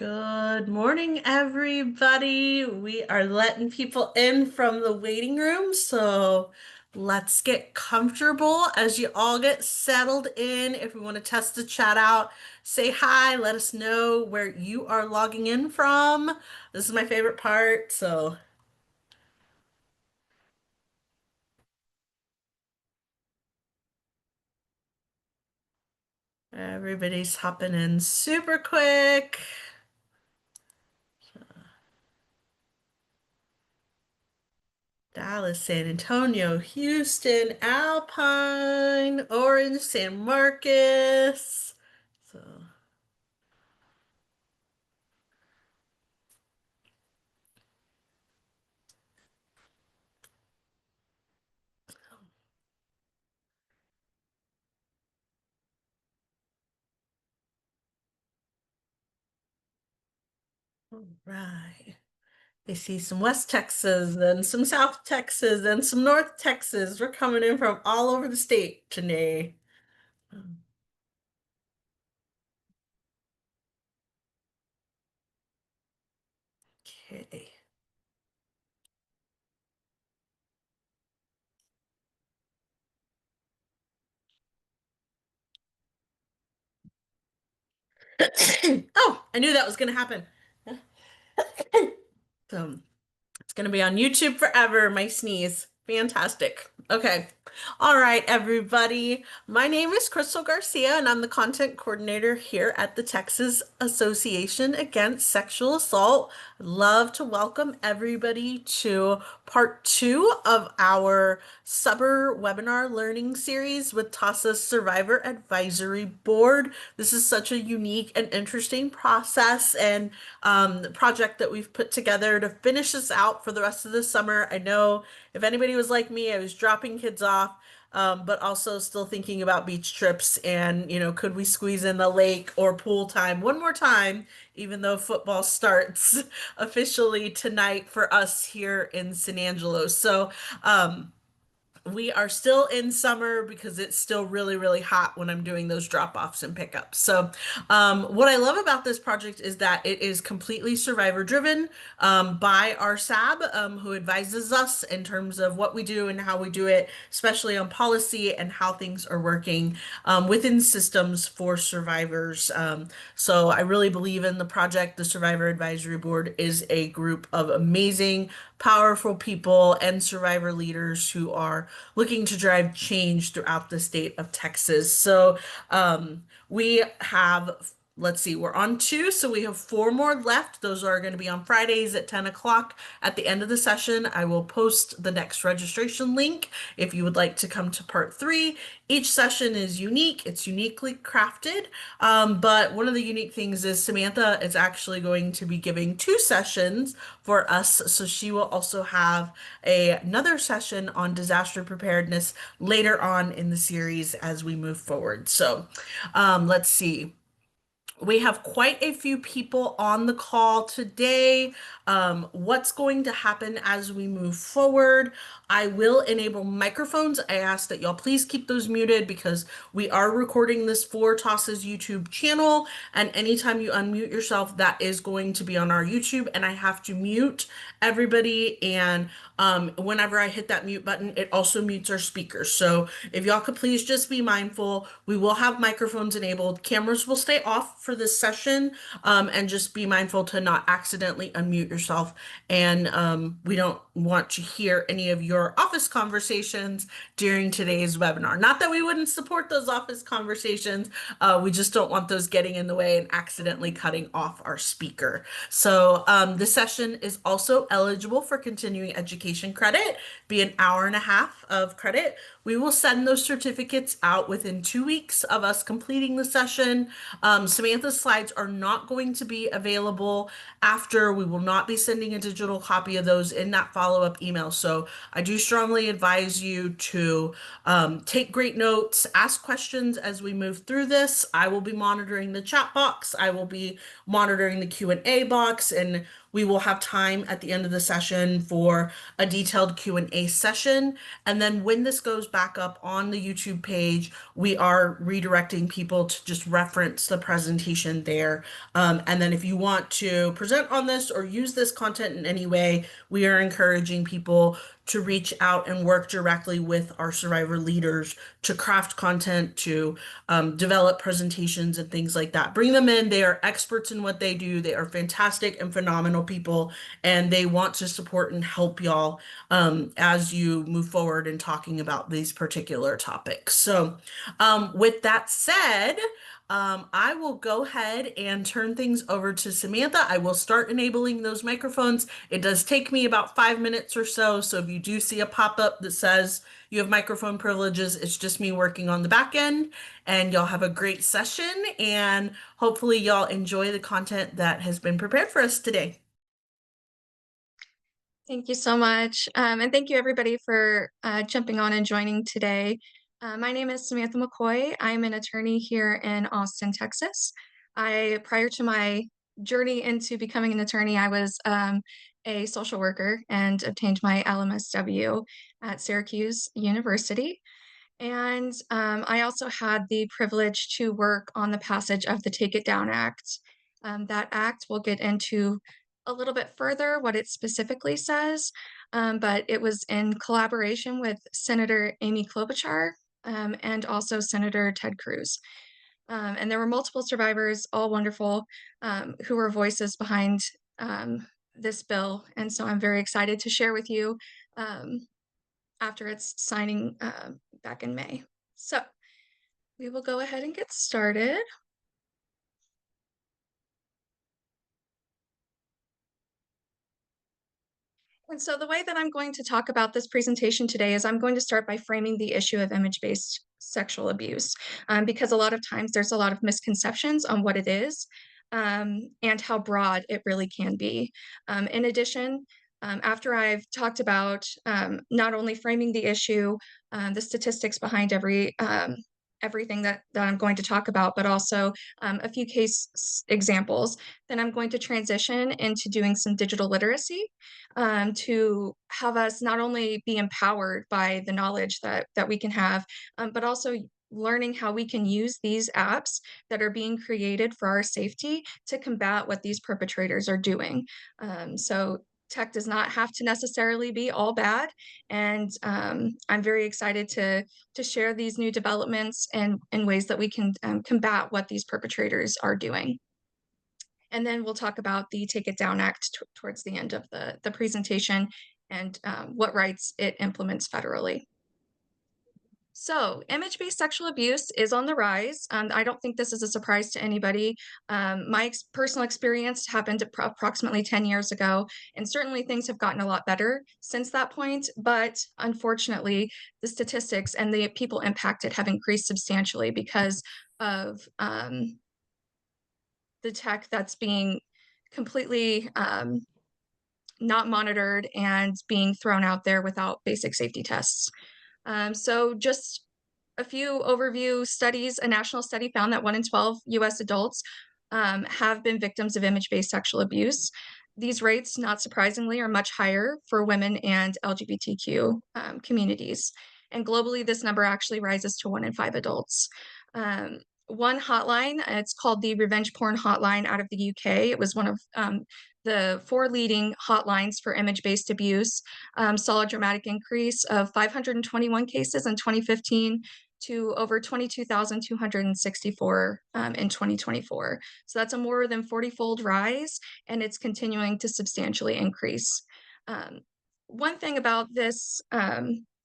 Good morning, everybody. We are letting people in from the waiting room, so let's get comfortable as you all get settled in. If we want to test the chat out, say hi, let us know where you are logging in from. This is my favorite part, so everybody's hopping in super quick. Dallas, San Antonio, Houston, Alpine, Orange, San Marcos. So, all right. I see some West Texas and some South Texas and some North Texas. We're coming in from all over the state today. Okay. Oh, I knew that was going to happen. So, it's going to be on YouTube forever, my sneeze. Fantastic. Okay. All right, everybody. My name is Crystal Garcia, and I'm the content coordinator here at the Texas Association Against Sexual Assault. I'd love to welcome everybody to part two of our summer webinar learning series with TASA's Survivor Advisory Board. This is such a unique and interesting process and project that we've put together to finish us out for the rest of the summer. I know if anybody was like me, I was dropping kids off, but also still thinking about beach trips and, could we squeeze in the lake or pool time one more time, even though football starts officially tonight for us here in San Angelo. So, we are still in summer because it's still really, really hot when I'm doing those drop-offs and pickups. So, what I love about this project is that it is completely survivor driven by our SAB, who advises us in terms of what we do and how we do it, especially on policy and how things are working within systems for survivors. So, I really believe in the project. The Survivor Advisory Board is a group of amazing, powerful people and survivor leaders who are looking to drive change throughout the state of Texas. So we have, let's see, we're on two, so we have four more left. Those are going to be on Fridays at 10 o'clock. At the end of the session, I will post the next registration link if you would like to come to part three. Each session is unique, it's uniquely crafted. But one of the unique things is Samantha is actually going to be giving two sessions for us. So she will also have another session on disaster preparedness later on in the series as we move forward. So let's see. We have quite a few people on the call today. What's going to happen as we move forward? I will enable microphones. I ask that y'all please keep those muted because we are recording this for TASA's YouTube channel. And anytime you unmute yourself, that is going to be on our YouTube. And I have to mute everybody. And whenever I hit that mute button, it also mutes our speakers. So if y'all could please just be mindful, we will have microphones enabled. Cameras will stay off for this session, and just be mindful to not accidentally unmute yourself. And we don't want to hear any of your office conversations during today's webinar. Not that we wouldn't support those office conversations, we just don't want those getting in the way and accidentally cutting off our speaker. So this session is also eligible for continuing education credit, be an hour and a half of credit. We will send those certificates out within 2 weeks of us completing the session. Samantha's slides are not going to be available after. We will not be sending a digital copy of those in that follow-up email. So I do strongly advise you to take great notes, ask questions as we move through this. I will be monitoring the chat box. I will be monitoring the Q&A box, and We will have time at the end of the session for a detailed Q&A session. And then when this goes back up on the YouTube page, we are redirecting people to just reference the presentation there. And then if you want to present on this or use this content in any way, we are encouraging people to reach out and work directly with our survivor leaders to craft content, to develop presentations and things like that. Bring them in. They are experts in what they do. They are fantastic and phenomenal people, and they want to support and help y'all as you move forward in talking about these particular topics. So with that said, I will go ahead and turn things over to Samantha. I will start enabling those microphones. It does take me about 5 minutes or so. So if you do see a pop-up that says you have microphone privileges, it's just me working on the back end. And y'all have a great session. And hopefully y'all enjoy the content that has been prepared for us today. Thank you so much. And thank you everybody for jumping on and joining today. My name is Samantha McCoy. I'm an attorney here in Austin, Texas. Prior to my journey into becoming an attorney, I was a social worker and obtained my LMSW at Syracuse University. And I also had the privilege to work on the passage of the Take It Down Act. That act we'll get into a little bit further what it specifically says, but it was in collaboration with Senator Amy Klobuchar and also Senator Ted Cruz. And there were multiple survivors, all wonderful, who were voices behind this bill. And so I'm very excited to share with you after its signing back in May. So we will go ahead and get started. And so the way that I'm going to talk about this presentation today is I'm going to start by framing the issue of image-based sexual abuse, because a lot of times there's a lot of misconceptions on what it is and how broad it really can be. In addition, after I've talked about not only framing the issue, the statistics behind everything that I'm going to talk about, but also a few case examples, then I'm going to transition into doing some digital literacy to have us not only be empowered by the knowledge that we can have, but also learning how we can use these apps that are being created for our safety to combat what these perpetrators are doing. So tech does not have to necessarily be all bad, and I'm very excited to share these new developments and ways that we can combat what these perpetrators are doing. And then we'll talk about the Take It Down Act towards the end of the presentation and what rights it implements federally. So image-based sexual abuse is on the rise. I don't think this is a surprise to anybody. My personal experience happened approximately 10 years ago, and certainly things have gotten a lot better since that point. But unfortunately, the statistics and the people impacted have increased substantially because of the tech that's being completely not monitored and being thrown out there without basic safety tests. So just a few overview studies. A national study found that 1 in 12 US adults have been victims of image-based sexual abuse. These rates, not surprisingly, are much higher for women and LGBTQ communities. And globally, this number actually rises to 1 in 5 adults. One hotline, it's called the Revenge Porn Hotline out of the UK. It was one of the 4 leading hotlines for image-based abuse, saw a dramatic increase of 521 cases in 2015 to over 22,264 in 2024. So that's a more than 40-fold rise, and it's continuing to substantially increase. One thing about this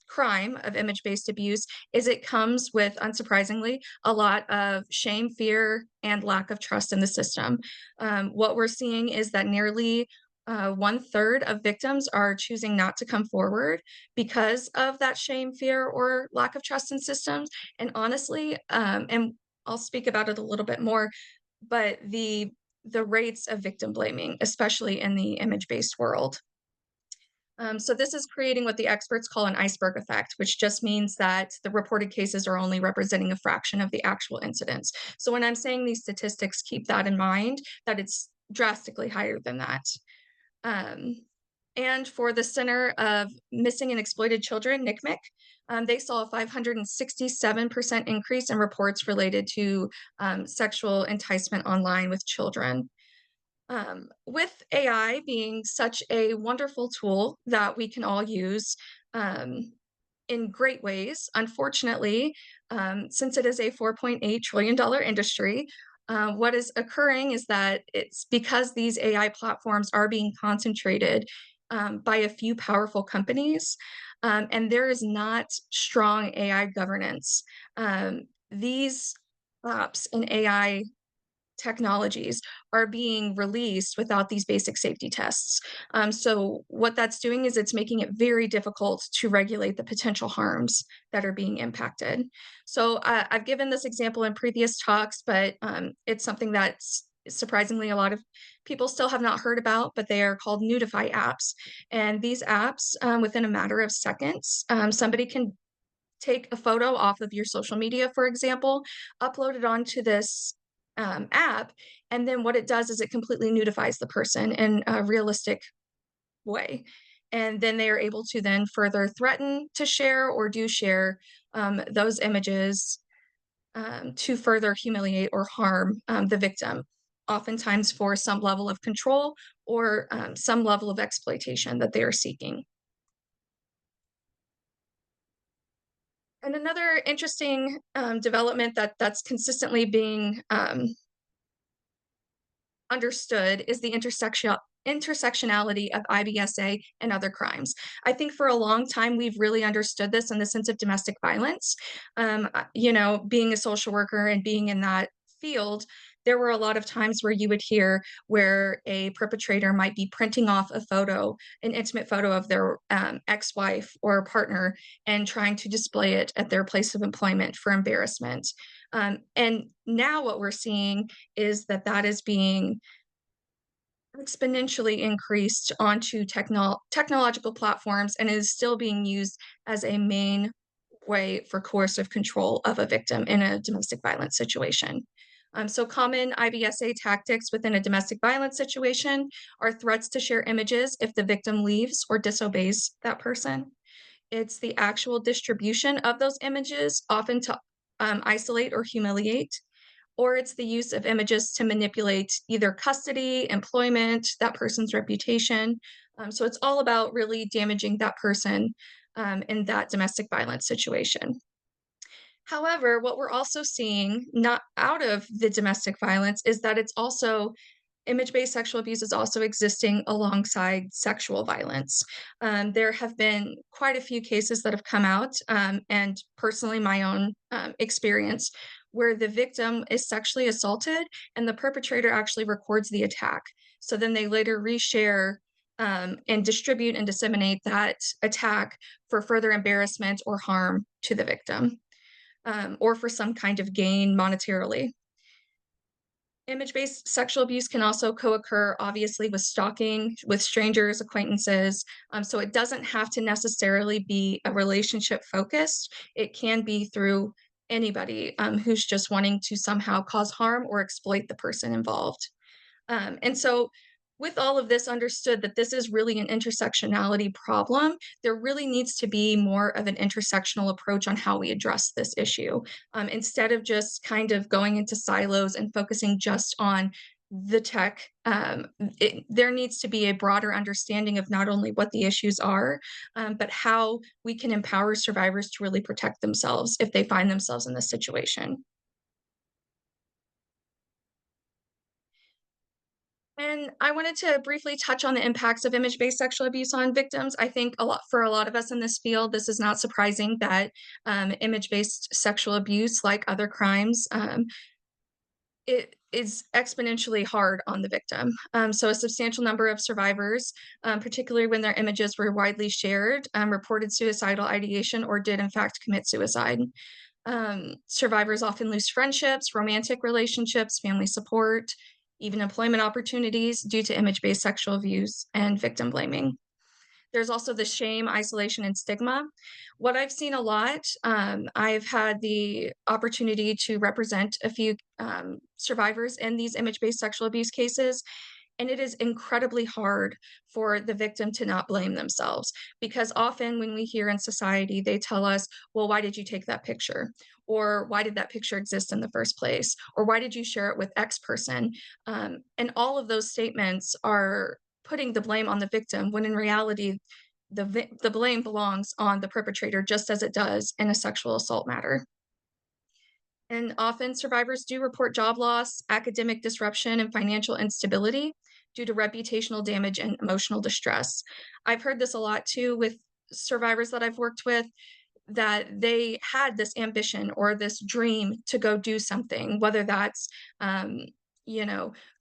crime of image-based abuse is it comes with, unsurprisingly, a lot of shame, fear, and lack of trust in the system. What we're seeing is that nearly 1/3 of victims are choosing not to come forward because of that shame, fear, or lack of trust in systems. And honestly, and I'll speak about it a little bit more, but the rates of victim blaming, especially in the image-based world. So this is creating what the experts call an iceberg effect, which just means that the reported cases are only representing a fraction of the actual incidents. So when I'm saying these statistics, keep that in mind, that it's drastically higher than that. Um, and for the Center of Missing and Exploited Children, NCMEC, they saw a 567% increase in reports related to sexual enticement online with children. With AI being such a wonderful tool that we can all use um, in great ways, unfortunately, since it is a $4.8 trillion industry, what is occurring is that it's because these AI platforms are being concentrated by a few powerful companies, and there is not strong AI governance. These apps and AI technologies are being released without these basic safety tests. So what that's doing is it's making it very difficult to regulate the potential harms that are being impacted. So I've given this example in previous talks, but it's something that's surprisingly a lot of people still have not heard about, but they are called Nudify apps. And these apps, within a matter of seconds, somebody can take a photo off of your social media, for example, upload it onto this app, and then what it does is it completely nudifies the person in a realistic way. And then they are able to then further threaten to share or do share those images to further humiliate or harm the victim, oftentimes for some level of control or some level of exploitation that they are seeking. And another interesting development that's consistently being understood is the intersectionality of IBSA and other crimes. I think for a long time we've really understood this in the sense of domestic violence. You know, being a social worker and being in that field, there were a lot of times where you would hear where a perpetrator might be printing off a photo, an intimate photo of their ex-wife or partner, and trying to display it at their place of employment for embarrassment. And now what we're seeing is that that is being exponentially increased onto technological platforms and is still being used as a main way for coercive control of a victim in a domestic violence situation. So common IBSA tactics within a domestic violence situation are threats to share images if the victim leaves or disobeys that person. It's the actual distribution of those images, often to isolate or humiliate, or it's the use of images to manipulate either custody, employment, that person's reputation. So it's all about really damaging that person in that domestic violence situation. However, what we're also seeing, not out of the domestic violence, is that it's also image-based sexual abuse is also existing alongside sexual violence. There have been quite a few cases that have come out, and personally my own experience, where the victim is sexually assaulted and the perpetrator actually records the attack. So then they later reshare and distribute and disseminate that attack for further embarrassment or harm to the victim, or for some kind of gain monetarily. Image-based sexual abuse can also co-occur, obviously, with stalking, with strangers, acquaintances. So it doesn't have to necessarily be a relationship focused. It can be through anybody who's just wanting to somehow cause harm or exploit the person involved. And so with all of this understood that this is really an intersectionality problem, there really needs to be more of an intersectional approach on how we address this issue. Instead of just kind of going into silos and focusing just on the tech, there needs to be a broader understanding of not only what the issues are, but how we can empower survivors to really protect themselves if they find themselves in this situation. And I wanted to briefly touch on the impacts of image-based sexual abuse on victims. I think for a lot of us in this field, this is not surprising that image-based sexual abuse, like other crimes, it is exponentially hard on the victim. So a substantial number of survivors, particularly when their images were widely shared, reported suicidal ideation or did in fact commit suicide. Survivors often lose friendships, romantic relationships, family support, even employment opportunities due to image-based sexual abuse and victim blaming. There's also the shame, isolation, and stigma. What I've seen a lot, I've had the opportunity to represent a few survivors in these image-based sexual abuse cases, And it is incredibly hard for the victim to not blame themselves because often when we hear in society, they tell us, well, why did you take that picture? Or why did that picture exist in the first place? Or why did you share it with X person? And all of those statements are putting the blame on the victim when in reality, the blame belongs on the perpetrator just as it does in a sexual assault matter. And often survivors do report job loss, academic disruption, and financial instability due to reputational damage and emotional distress. I've heard this a lot too with survivors that I've worked with, that they had this ambition or this dream to go do something, whether that's, um,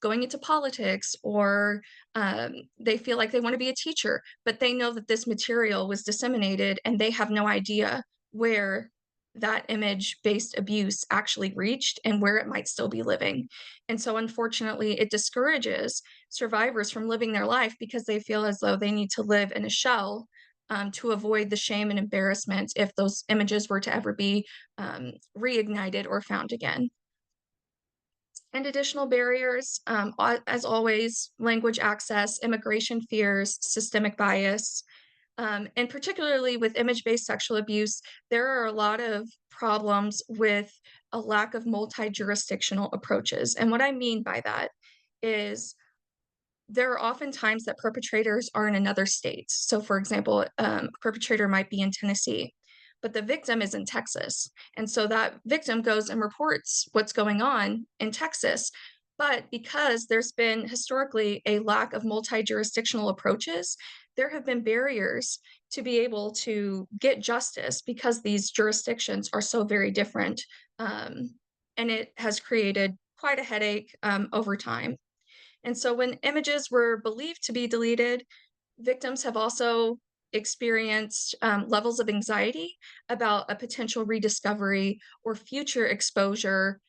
going into politics or they feel like they want to be a teacher, but they know that this material was disseminated and they have no idea where that image based abuse actually reached and where it might still be living. And so, unfortunately, it discourages survivors from living their life because they feel as though they need to live in a shell to avoid the shame and embarrassment if those images were to ever be reignited or found again. And additional barriers, as always, language access, immigration fears, systemic bias, and particularly with image based sexual abuse, there are a lot of problems with a lack of multi jurisdictional approaches. And what I mean by that is there are often times that perpetrators are in another state. So, for example, a perpetrator might be in Tennessee, but the victim is in Texas. And so that victim goes and reports what's going on in Texas. But because there's been historically a lack of multi jurisdictional approaches, there have been barriers to be able to get justice because these jurisdictions are so very different. Um, and it has created quite a headache over time. And so when images were believed to be deleted, victims have also experienced levels of anxiety about a potential rediscovery or future exposure,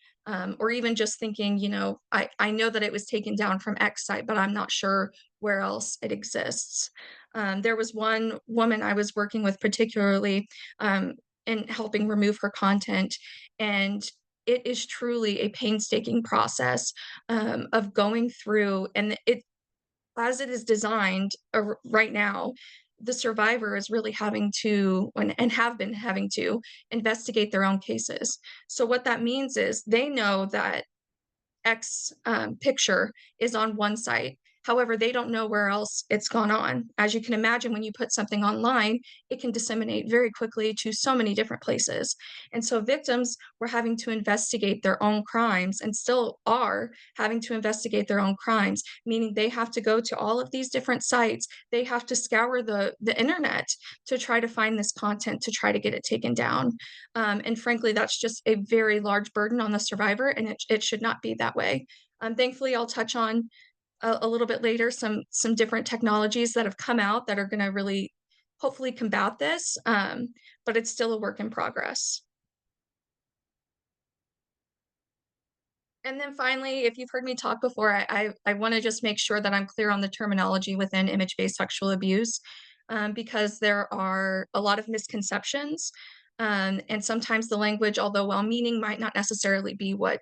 or even just thinking, I know that it was taken down from X site, but I'm not sure where else it exists. There was one woman I was working with particularly um, in helping remove her content, and it is truly a painstaking process of going through, and it as it is designed right now, the survivor is really having to and have been having to investigate their own cases. So what that means is they know that X picture is on one site. However, they don't know where else it's gone on. As you can imagine, when you put something online, it can disseminate very quickly to so many different places. And so victims were having to investigate their own crimes and still are having to investigate their own crimes, meaning they have to go to all of these different sites. They have to scour the internet to try to find this content to try to get it taken down. And frankly, that's just a very large burden on the survivor, and it should not be that way. Thankfully, I'll touch on a little bit later some different technologies that have come out that are going to really hopefully combat this, but it's still a work in progress. And then finally, if you've heard me talk before, I want to just make sure that I'm clear on the terminology within image-based sexual abuse, because there are a lot of misconceptions, and sometimes the language, although well-meaning, might not necessarily be what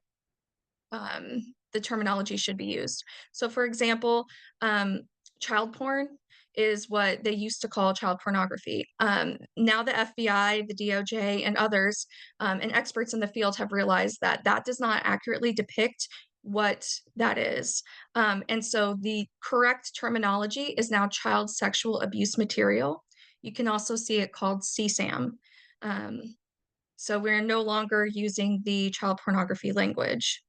the terminology should be used. So, for example, um, child porn is what they used to call child pornography. Now, the FBI, the DOJ, and others, and experts in the field have realized that that does not accurately depict what that is. And so, the correct terminology is now child sexual abuse material. You can also see it called CSAM. Um, so, we're no longer using the child pornography language.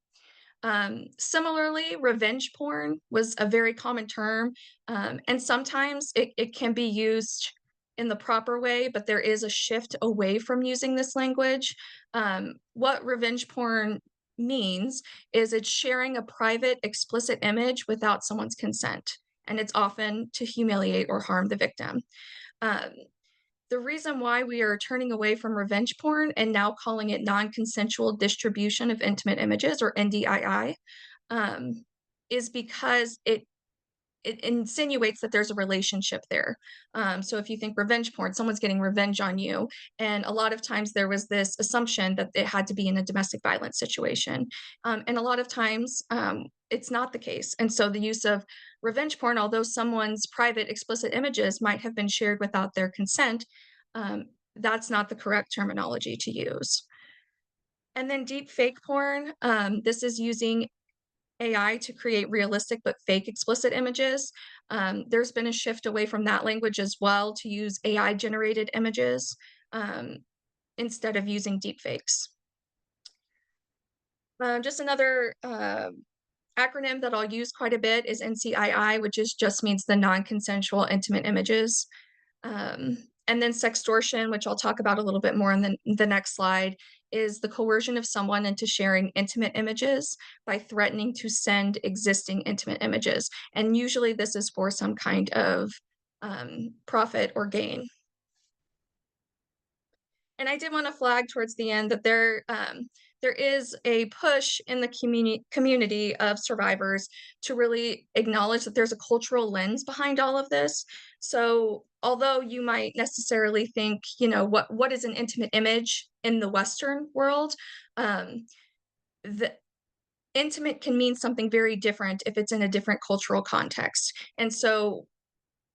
Similarly, revenge porn was a very common term, and sometimes it can be used in the proper way, but there is a shift away from using this language. What revenge porn means is it's sharing a private, explicit image without someone's consent, and it's often to humiliate or harm the victim. Um, the reason why we are turning away from revenge porn and now calling it non-consensual distribution of intimate images, or NDII, um, is because it insinuates that there's a relationship there. So if you think revenge porn, someone's getting revenge on you. And a lot of times there was this assumption that it had to be in a domestic violence situation. And a lot of times it's not the case. And so the use of revenge porn, although someone's private explicit images might have been shared without their consent, that's not the correct terminology to use. And then deep fake porn, this is using AI to create realistic but fake explicit images. There's been a shift away from that language as well to use AI generated images um, instead of using deepfakes. Just another acronym that I'll use quite a bit is NCII, which just means the non-consensual intimate images. Um, and then sextortion, which I'll talk about a little bit more in the next slide, is the coercion of someone into sharing intimate images by threatening to send existing intimate images. And usually this is for some kind of profit or gain. And I did want to flag towards the end that there is a push in the community of survivors to really acknowledge that there's a cultural lens behind all of this. So although you might necessarily think, you know, what is an intimate image in the Western world, um, the intimate can mean something very different if it's in a different cultural context. And so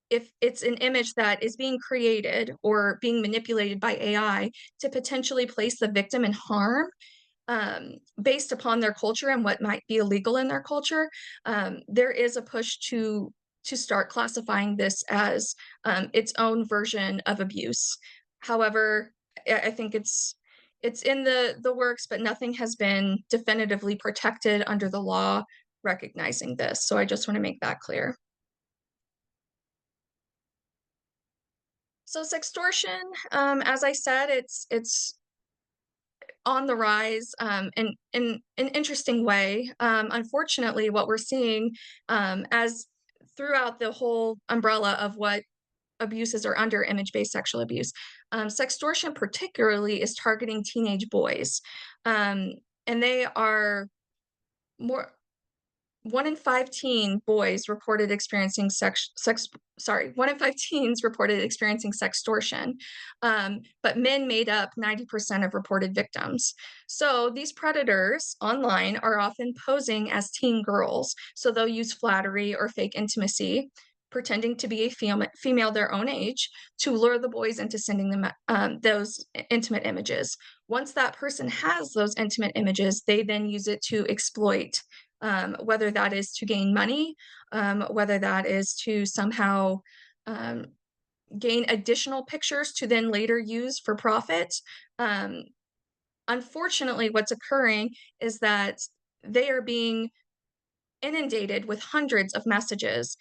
if it's an image that is being created or being manipulated by AI to potentially place the victim in harm, based upon their culture and what might be illegal in their culture, there is a push to start classifying this as its own version of abuse. However, I think it's in the works, but nothing has been definitively protected under the law recognizing this. So I just want to make that clear. So sextortion, as I said, it's on the rise in an interesting way. Unfortunately, what we're seeing as throughout the whole umbrella of what abuses are under image-based sexual abuse, sextortion particularly is targeting teenage boys, and they are more 1 in 5 teen boys reported experiencing one in 5 teens reported experiencing sextortion, but men made up 90% of reported victims. So these predators online are often posing as teen girls, so they'll use flattery or fake intimacy, pretending to be a female their own age, to lure the boys into sending them those intimate images. Once that person has those intimate images, they then use it to exploit, whether that is to gain money, whether that is to somehow um, gain additional pictures to then later use for profit. Um, Unfortunately, what's occurring is that they are being inundated with hundreds of messages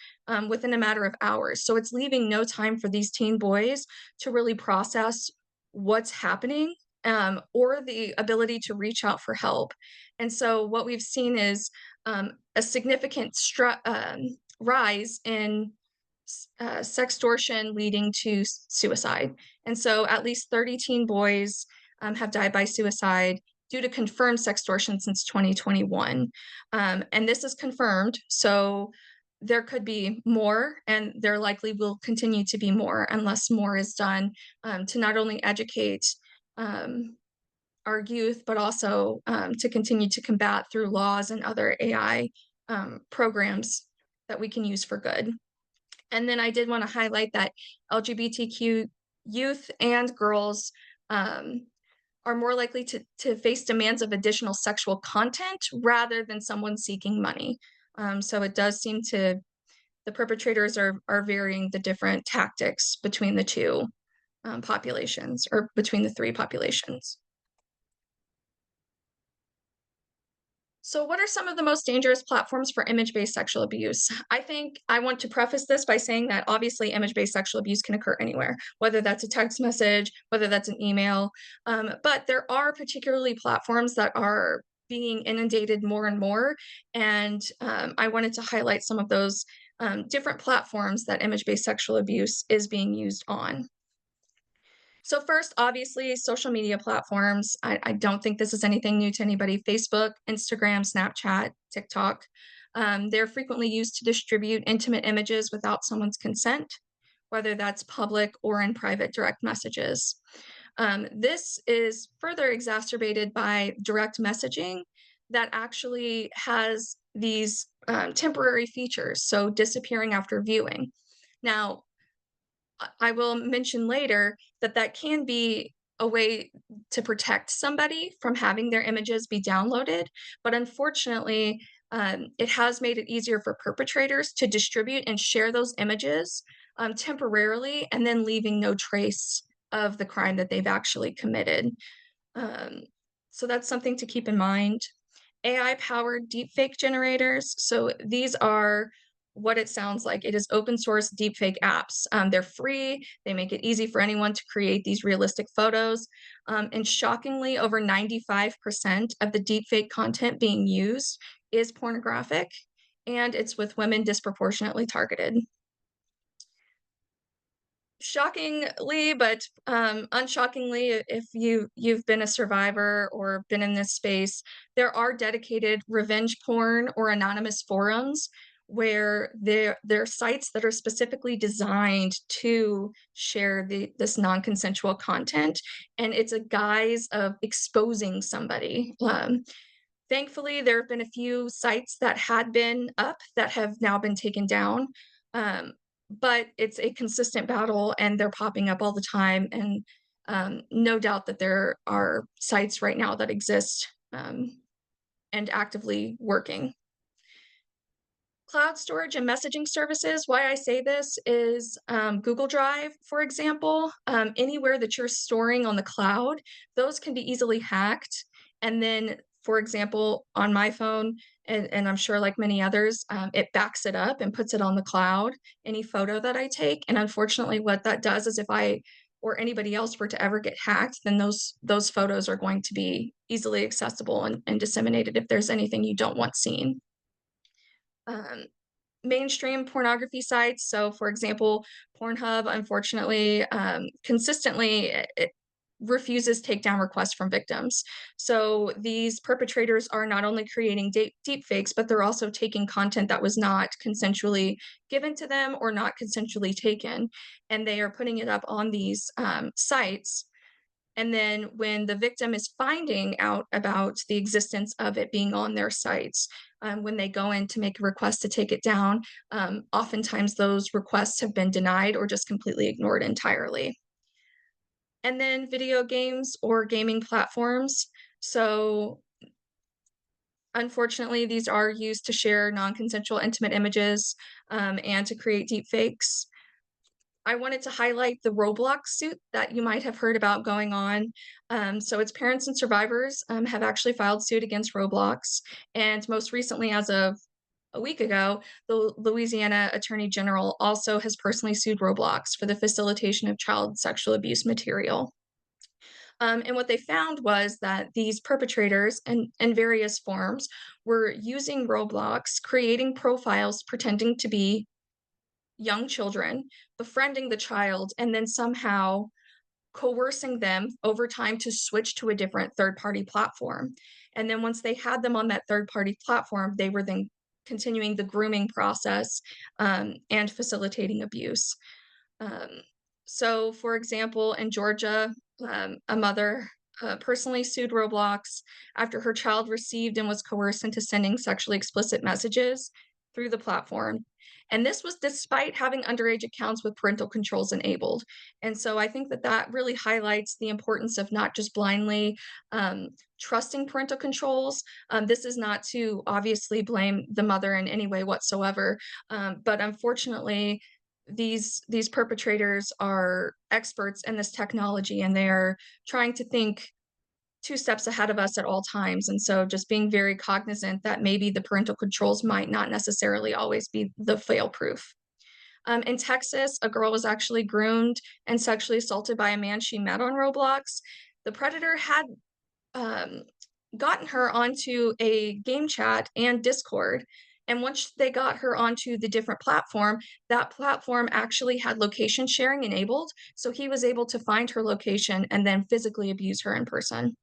within a matter of hours. So it's leaving no time for these teen boys to really process what's happening, or the ability to reach out for help. And so what we've seen is a significant rise in sextortion leading to suicide. And so at least 30 teen boys have died by suicide due to confirmed sextortion since 2021. And this is confirmed, so there could be more, and there likely will continue to be more unless more is done to not only educate our youth, but also to continue to combat through laws and other AI programs that we can use for good. And then I did want to highlight that LGBTQ youth and girls are more likely to face demands of additional sexual content rather than someone seeking money. So it does seem the perpetrators are varying the different tactics between the two populations, or between the three populations. So what are some of the most dangerous platforms for image-based sexual abuse? I think I want to preface this by saying that obviously image-based sexual abuse can occur anywhere, whether that's a text message, whether that's an email, but there are particularly platforms that are being inundated more and more, and I wanted to highlight some of those different platforms that image-based sexual abuse is being used on. So first, obviously, social media platforms. I don't think this is anything new to anybody. Facebook, Instagram, Snapchat, TikTok. They're frequently used to distribute intimate images without someone's consent, whether that's public or in private direct messages. This is further exacerbated by direct messaging that actually has these temporary features, so disappearing after viewing. Now, I will mention later that that can be a way to protect somebody from having their images be downloaded, but unfortunately, it has made it easier for perpetrators to distribute and share those images temporarily and then leaving no trace of the crime that they've actually committed. Um, so that's something to keep in mind. AI-powered deepfake generators. So these are what it sounds like. It is open source deepfake apps. They're free. They make it easy for anyone to create these realistic photos. And shockingly, over 95% of the deepfake content being used is pornographic, and it's with women disproportionately targeted. Shockingly, but, unshockingly, if you've been a survivor or been in this space, there are dedicated revenge porn or anonymous forums where there are sites that are specifically designed to share this non-consensual content, and it's a guise of exposing somebody. Thankfully, there have been a few sites that had been up that have now been taken down, um, but it's a consistent battle, and they're popping up all the time, and, no doubt that there are sites right now that exist, and actively working. Cloud storage and messaging services, why I say this is, Google Drive, for example, anywhere that you're storing on the cloud, those can be easily hacked. And then, for example, on my phone, and I'm sure like many others, it backs it up and puts it on the cloud, any photo that I take. And unfortunately, what that does is if I or anybody else were to ever get hacked, then those photos are going to be easily accessible and disseminated if there's anything you don't want seen. Um, Mainstream pornography sites. So, for example, Pornhub, unfortunately, consistently it refuses takedown requests from victims. So these perpetrators are not only creating deep fakes, but they're also taking content that was not consensually given to them or not consensually taken, and they are putting it up on these sites. And then when the victim is finding out about the existence of it being on their sites, when they go in to make a request to take it down, oftentimes those requests have been denied or just completely ignored entirely. And then video games or gaming platforms. So unfortunately, these are used to share non-consensual intimate images and to create deep fakes. I wanted to highlight the Roblox suit that you might have heard about going on. So its parents and survivors have actually filed suit against Roblox. And most recently, as of a week ago, the Louisiana Attorney General also has personally sued Roblox for the facilitation of child sexual abuse material. And what they found was that these perpetrators in various forms were using Roblox, creating profiles pretending to be young children, befriending the child, and then somehow coercing them over time to switch to a different third-party platform. And then once they had them on that third-party platform, they were then continuing the grooming process and facilitating abuse. Um, so, for example, in Georgia, a mother personally sued Roblox after her child received and was coerced into sending sexually explicit messages through the platform. And this was despite having underage accounts with parental controls enabled. And so I think that that really highlights the importance of not just blindly um, trusting parental controls. This is not to obviously blame the mother in any way whatsoever, but unfortunately, these perpetrators are experts in this technology and they're trying to think two steps ahead of us at all times. And so just being very cognizant that maybe the parental controls might not necessarily always be the fail proof. In Texas, a girl was actually groomed and sexually assaulted by a man she met on Roblox. The predator had um, gotten her onto a game chat and Discord. And once they got her onto the different platform, that platform actually had location sharing enabled. So he was able to find her location and then physically abuse her in person.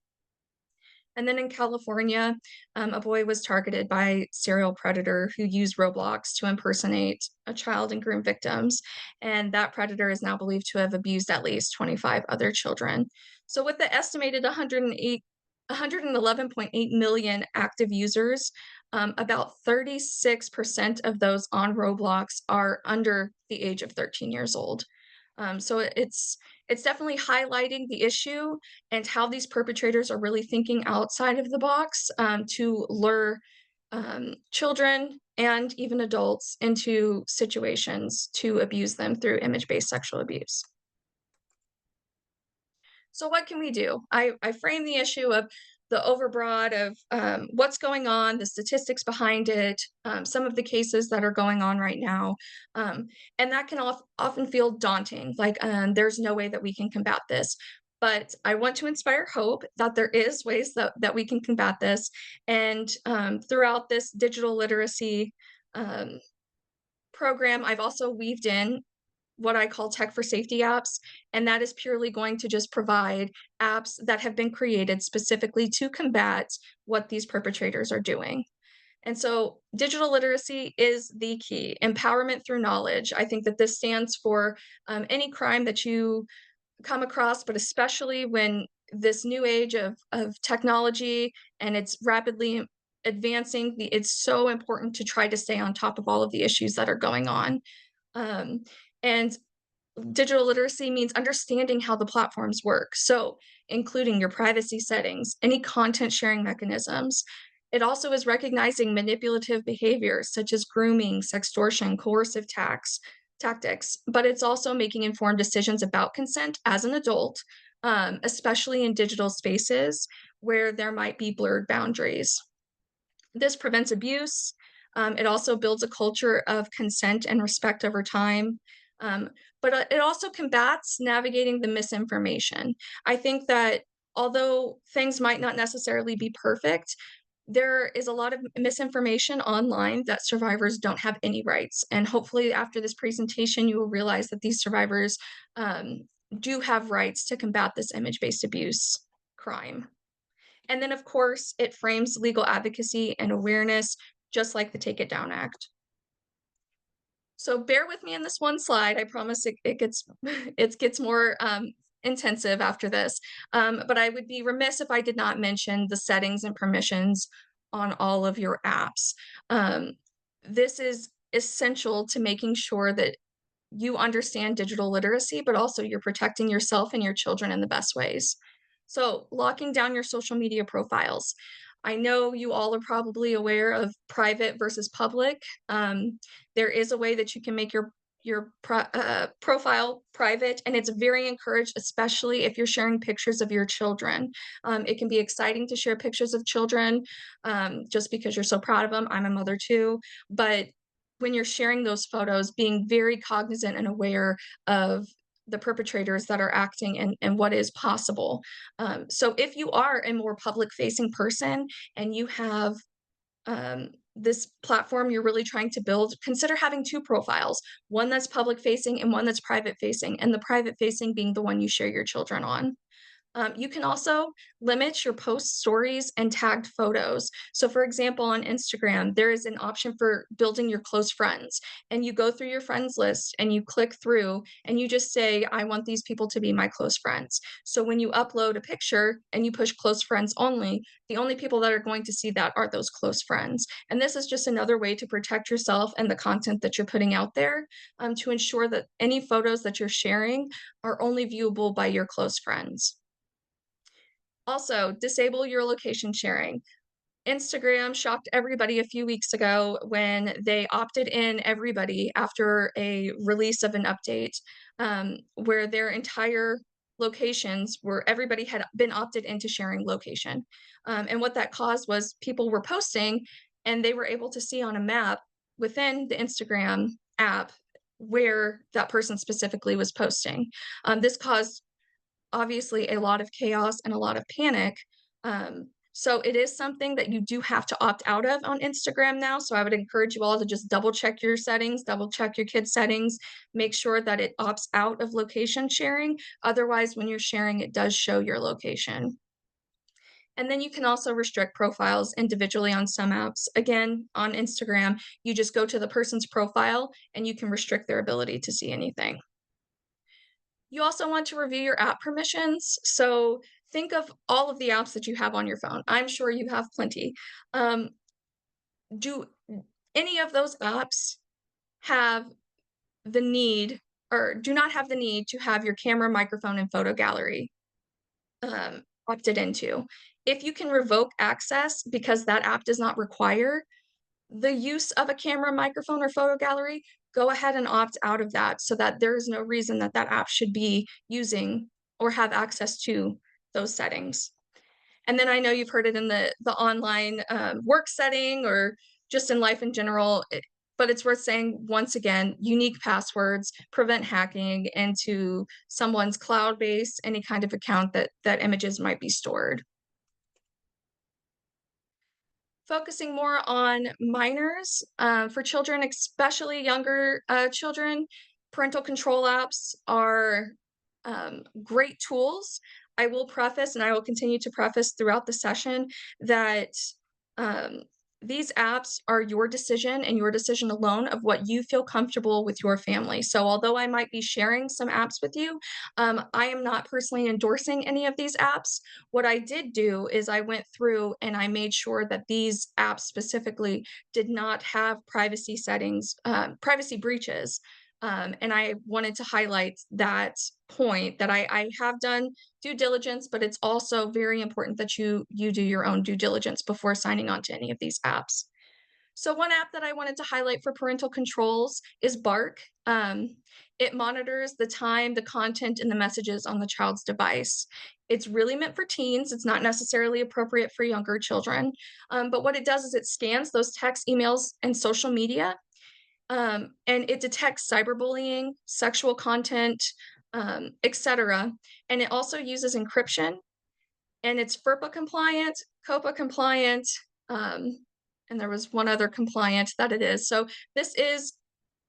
And then in California, a boy was targeted by serial predator who used Roblox to impersonate a child and groom victims. And that predator is now believed to have abused at least 25 other children. So with the estimated 111.8 million active users, about 36% of those on Roblox are under the age of 13 years old. So it's definitely highlighting the issue and how these perpetrators are really thinking outside of the box to lure children and even adults into situations to abuse them through image-based sexual abuse. So what can we do? I frame the issue of the overbroad of what's going on, the statistics behind it, some of the cases that are going on right now, um, and that can often feel daunting. Like there's no way that we can combat this. But I want to inspire hope that there is ways that we can combat this. And throughout this digital literacy um, program, I've also weaved in what I call tech for safety apps, and that is purely going to just provide apps that have been created specifically to combat what these perpetrators are doing. And so digital literacy is the key. Empowerment through knowledge. I think that this stands for any crime that you come across, but especially when this new age of technology and it's rapidly advancing, it's so important to try to stay on top of all of the issues that are going on. Um, and digital literacy means understanding how the platforms work, so including your privacy settings, any content sharing mechanisms. It also is recognizing manipulative behaviors such as grooming, sextortion, coercive tactics, but it's also making informed decisions about consent as an adult, especially in digital spaces where there might be blurred boundaries. This prevents abuse. It also builds a culture of consent and respect over time. Um, but it also combats navigating the misinformation. I think that although things might not necessarily be perfect, there is a lot of misinformation online that survivors don't have any rights. And hopefully, after this presentation, you will realize that these survivors um, do have rights to combat this image based abuse crime. And then, of course, it frames legal advocacy and awareness, just like the Take It Down Act. So bear with me in this one slide. I promise it gets it gets more intensive after this. But I would be remiss if I did not mention the settings and permissions on all of your apps. Um, this is essential to making sure that you understand digital literacy, but also you're protecting yourself and your children in the best ways. So, locking down your social media profiles. I know you all are probably aware of private versus public. There is a way that you can make your profile private, and it's very encouraged, especially if you're sharing pictures of your children. It can be exciting to share pictures of children just because you're so proud of them. I'm a mother too, but when you're sharing those photos, being very cognizant and aware of the perpetrators that are acting and what is possible. So if you are a more public facing person and you have this platform you're really trying to build, consider having two profiles, one that's public facing and one that's private facing, and the private facing being the one you share your children on. You can also limit your post stories and tagged photos. So, for example, on Instagram, there is an option for building your close friends. And you go through your friends list and you click through and you just say, I want these people to be my close friends. So, when you upload a picture and you push close friends only, the only people that are going to see that are those close friends. And this is just another way to protect yourself and the content that you're putting out there to ensure that any photos that you're sharing are only viewable by your close friends. Also, disable your location sharing. Instagram shocked everybody a few weeks ago when they opted in everybody after a release of an update, where their entire locations were everybody had been opted into sharing location. And what that caused was people were posting and they were able to see on a map within the Instagram app where that person specifically was posting. This caused obviously a lot of chaos and a lot of panic. So it is something that you do have to opt out of on Instagram now. So I would encourage you all to just double check your settings, double check your kids' settings, make sure that it opts out of location sharing. Otherwise, when you're sharing, it does show your location. And then you can also restrict profiles individually on some apps. Again, on Instagram, you just go to the person's profile and you can restrict their ability to see anything. You also want to review your app permissions. So think of all of the apps that you have on your phone. I'm sure you have plenty. Um, do any of those apps have the need or do not have the need to have your camera, microphone, and photo gallery opted into? If you can revoke access because that app does not require the use of a camera, microphone, or photo gallery, go ahead and opt out of that so that there is no reason that that app should be using or have access to those settings. And then I know you've heard it in the online work setting or just in life in general, but it's worth saying once again, unique passwords prevent hacking into someone's cloud base, any kind of account that images might be stored. Focusing more on minors, for children, especially younger children, parental control apps are great tools. I will preface, and I will continue to preface throughout the session, that um, these apps are your decision and your decision alone of what you feel comfortable with your family. So, although I might be sharing some apps with you, I am not personally endorsing any of these apps. What I did do is I went through and I made sure that these apps specifically did not have privacy settings, privacy breaches. And I wanted to highlight that point that I have done due diligence, but it's also very important that you do your own due diligence before signing on to any of these apps. So one app that I wanted to highlight for parental controls is Bark. It monitors the time, the content, and the messages on the child's device. It's really meant for teens. It's not necessarily appropriate for younger children. But what it does is it scans those texts, emails, and social media, and it detects cyberbullying, sexual content, etc. And it also uses encryption, and it's FERPA compliant, COPA compliant, um, and there was one other compliant that it is. So this is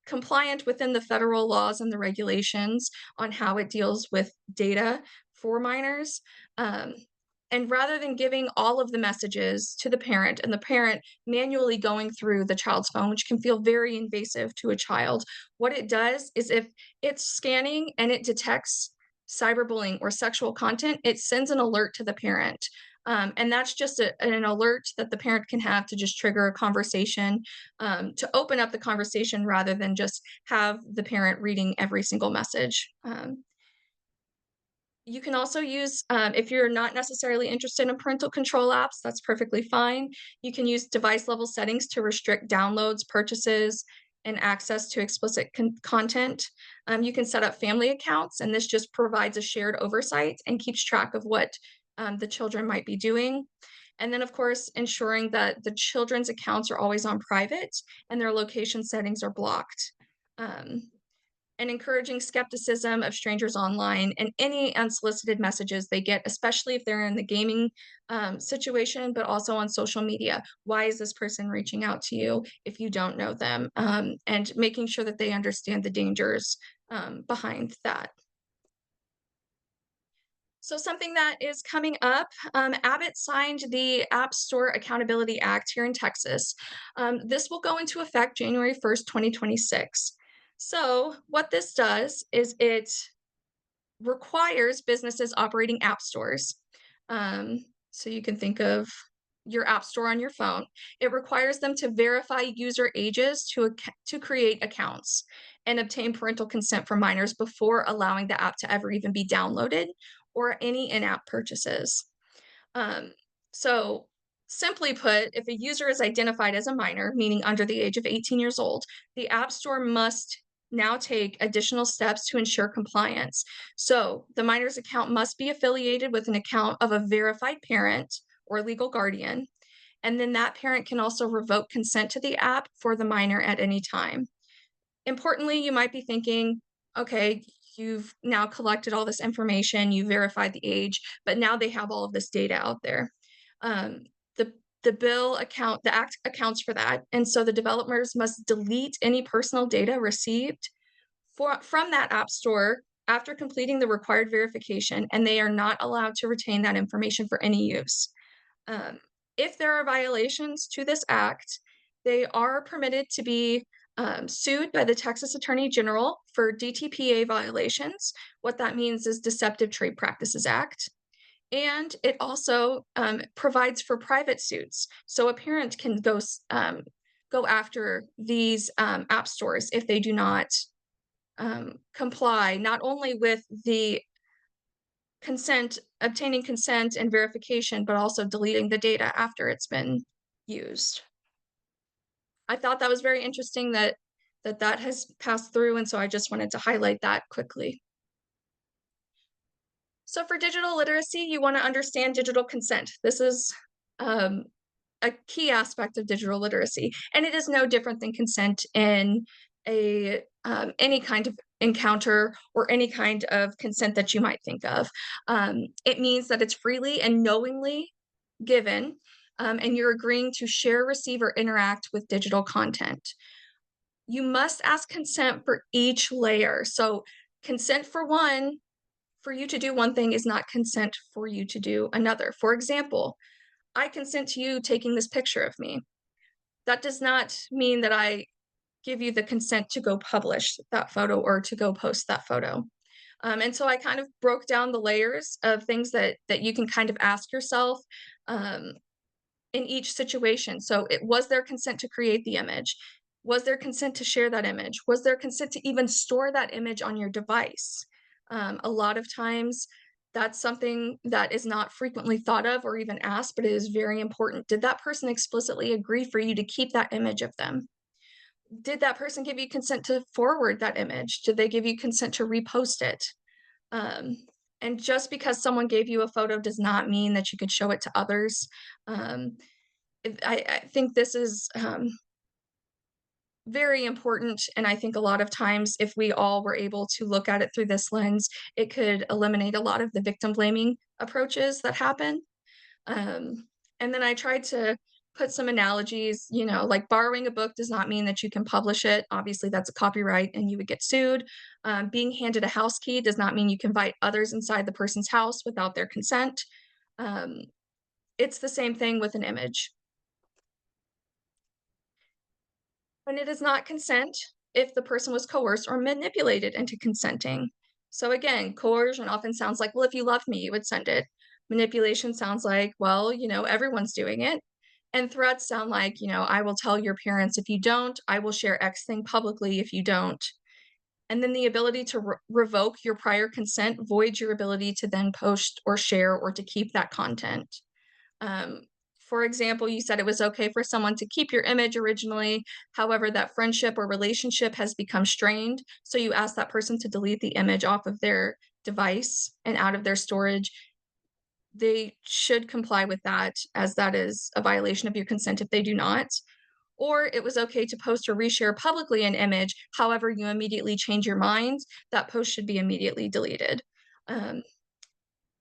compliant within the federal laws and the regulations on how it deals with data for minors. Um, and rather than giving all of the messages to the parent and the parent manually going through the child's phone, which can feel very invasive to a child, what it does is if it's scanning and it detects cyberbullying or sexual content, it sends an alert to the parent. And that's just an alert that the parent can have to just trigger a conversation, to open up the conversation rather than just have the parent reading every single message. You can also use, if you're not necessarily interested in parental control apps, that's perfectly fine. You can use device level settings to restrict downloads, purchases, and access to explicit content. You can set up family accounts, and this just provides a shared oversight and keeps track of what the children might be doing. And then, of course, ensuring that the children's accounts are always on private and their location settings are blocked. Um, and encouraging skepticism of strangers online and any unsolicited messages they get, especially if they're in the gaming situation, but also on social media. Why is this person reaching out to you if you don't know them? And making sure that they understand the dangers behind that. So something that is coming up, Abbott signed the App Store Accountability Act here in Texas. This will go into effect January 1st, 2026. So what this does is it requires businesses operating app stores. So you can think of your app store on your phone. It requires them to verify user ages to create accounts and obtain parental consent for minors before allowing the app to ever even be downloaded or any in-app purchases. Um, so simply put, if a user is identified as a minor, meaning under the age of 18 years old, the App Store must now take additional steps to ensure compliance. So the minor's account must be affiliated with an account of a verified parent or legal guardian. And then that parent can also revoke consent to the app for the minor at any time. Importantly, you might be thinking, okay, you've now collected all this information, you verified the age, but now they have all of this data out there. Um, the the act accounts for that, and so the developers must delete any personal data received from that app store after completing the required verification, and they are not allowed to retain that information for any use. Um, if there are violations to this act, they are permitted to be sued by the Texas Attorney General for DTPA violations. What that means is Deceptive Trade Practices Act. And it also provides for private suits. So a parent can go after these app stores if they do not comply, not only with the obtaining consent and verification, but also deleting the data after it's been used. I thought that was very interesting that has passed through, and so I just wanted to highlight that quickly. So for digital literacy, you want to understand digital consent. This is um, a key aspect of digital literacy, and it is no different than consent in a any kind of encounter or any kind of consent that you might think of. It means that it's freely and knowingly given, and you're agreeing to share, receive, or interact with digital content. You must ask consent for each layer. So consent for you to do one thing is not consent for you to do another. For example, I consent to you taking this picture of me. That does not mean that I give you the consent to go publish that photo or to go post that photo. And so I kind of broke down the layers of things that you can kind of ask yourself um, in each situation. So it was their consent to create the image? Was there consent to share that image? Was there consent to even store that image on your device? A lot of times that's something that is not frequently thought of or even asked, but it is very important. Did that person explicitly agree for you to keep that image of them? Did that person give you consent to forward that image? Did they give you consent to repost it? Um, and just because someone gave you a photo does not mean that you could show it to others. Um, I think this is very important. And I think a lot of times, if we all were able to look at it through this lens, it could eliminate a lot of the victim blaming approaches that happen. Um, and then I tried to put some analogies, like borrowing a book does not mean that you can publish it. Obviously, that's a copyright and you would get sued. Being handed a house key does not mean you can invite others inside the person's house without their consent. Um, it's the same thing with an image. And it is not consent if the person was coerced or manipulated into consenting. So again, coercion often sounds like, well, if you loved me, you would send it. Manipulation sounds like, well, everyone's doing it. And threats sound like, I will tell your parents if you don't, I will share X thing publicly if you don't. And then the ability to revoke your prior consent voids your ability to then post or share or to keep that content. Um, for example, you said it was okay for someone to keep your image originally. However, that friendship or relationship has become strained. So you ask that person to delete the image off of their device and out of their storage. They should comply with that, as that is a violation of your consent if they do not. Or it was okay to post or reshare publicly an image. However, you immediately change your mind, that post should be immediately deleted.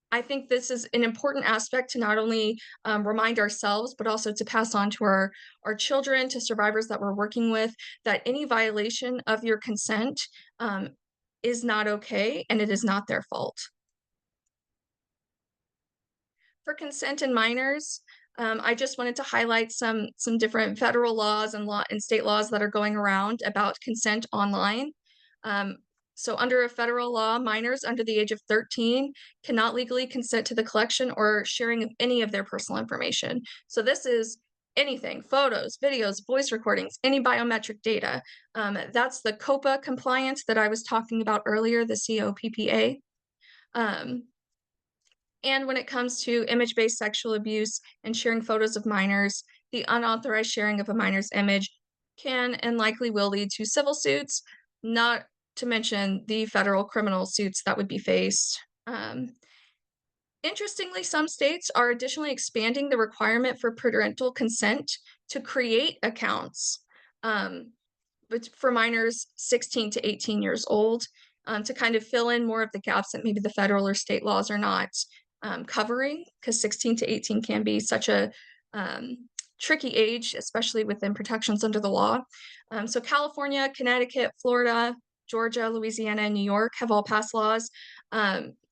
I think this is an important aspect to not only remind ourselves, but also to pass on to our children, to survivors that we're working with, that any violation of your consent is not okay and it is not their fault. For consent in minors, I just wanted to highlight some different federal laws and state laws that are going around about consent online. Um, so under a federal law, minors under the age of 13 cannot legally consent to the collection or sharing of any of their personal information. So this is anything, photos, videos, voice recordings, any biometric data. That's the COPPA compliance that I was talking about earlier, the COPPA. And when it comes to image-based sexual abuse and sharing photos of minors, the unauthorized sharing of a minor's image can and likely will lead to civil suits, not to mention the federal criminal suits that would be faced. Interestingly, some states are additionally expanding the requirement for parental consent to create accounts but for minors 16 to 18 years old to kind of fill in more of the gaps that maybe the federal or state laws are not covering, because 16 to 18 can be such a tricky age, especially within protections under the law. So California, Connecticut, Florida, Georgia, Louisiana, and New York have all passed laws.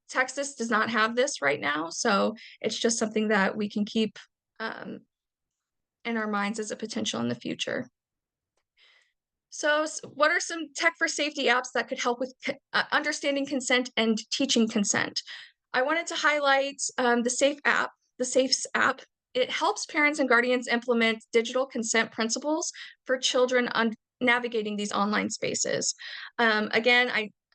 Texas does not have this right now, so it's just something that we can keep um, in our minds as a potential in the future. So, what are some tech for safety apps that could help with understanding consent and teaching consent? I wanted to highlight the Safes app. It helps parents and guardians implement digital consent principles for children on navigating these online spaces. Again,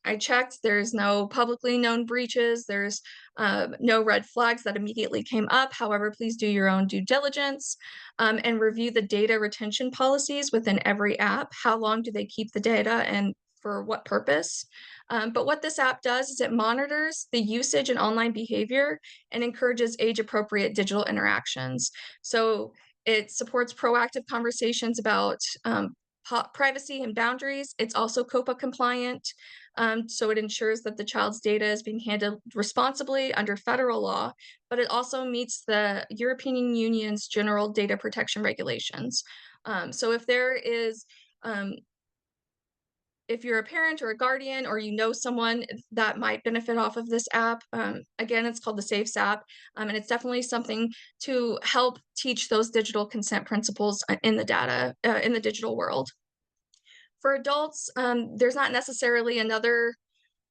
I checked. There's no publicly known breaches. There's no red flags that immediately came up. However, please do your own due diligence and review the data retention policies within every app. How long do they keep the data and for what purpose? But what this app does is it monitors the usage and online behavior and encourages age appropriate digital interactions. So it supports proactive conversations about privacy and boundaries. It's also COPA compliant. So it ensures that the child's data is being handled responsibly under federal law, but it also meets the European Union's general data protection regulations. So um, if you're a parent or a guardian or you know someone that might benefit off of this app, again, it's called the Safes app, and it's definitely something to help teach those digital consent principles in the digital world. For adults, there's not necessarily another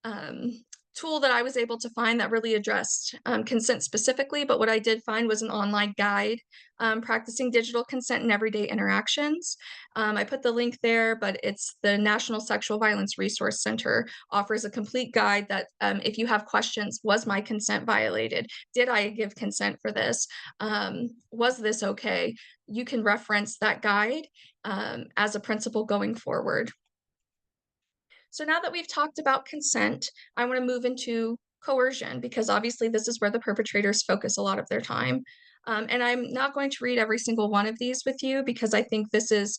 um, tool that I was able to find that really addressed consent specifically, but what I did find was an online guide practicing digital consent in everyday interactions. I put the link there, but it's the National Sexual Violence Resource Center offers a complete guide that if you have questions, was my consent violated? Did I give consent for this? Was this okay? You can reference that guide as a principle going forward. So now that we've talked about consent, I want to move into coercion because obviously this is where the perpetrators focus a lot of their time. And I'm not going to read every single one of these with you because I think this is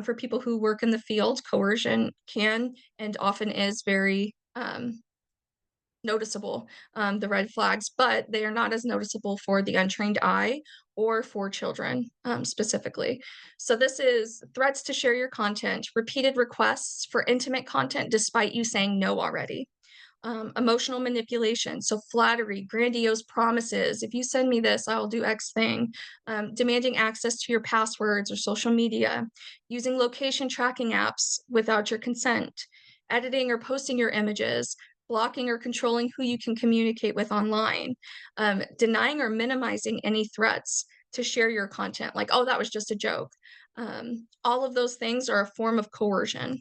for people who work in the field. Coercion can and often is very noticeable, the red flags, but they are not as noticeable for the untrained eye or for children specifically. So, this is threats to share your content, repeated requests for intimate content despite you saying no already. Emotional manipulation, so flattery, grandiose promises. If you send me this, I'll do X thing. Demanding access to your passwords or social media, using location tracking apps without your consent, editing or posting your images, blocking or controlling who you can communicate with online, denying or minimizing any threats to share your content, like, oh, that was just a joke. All of those things are a form of coercion.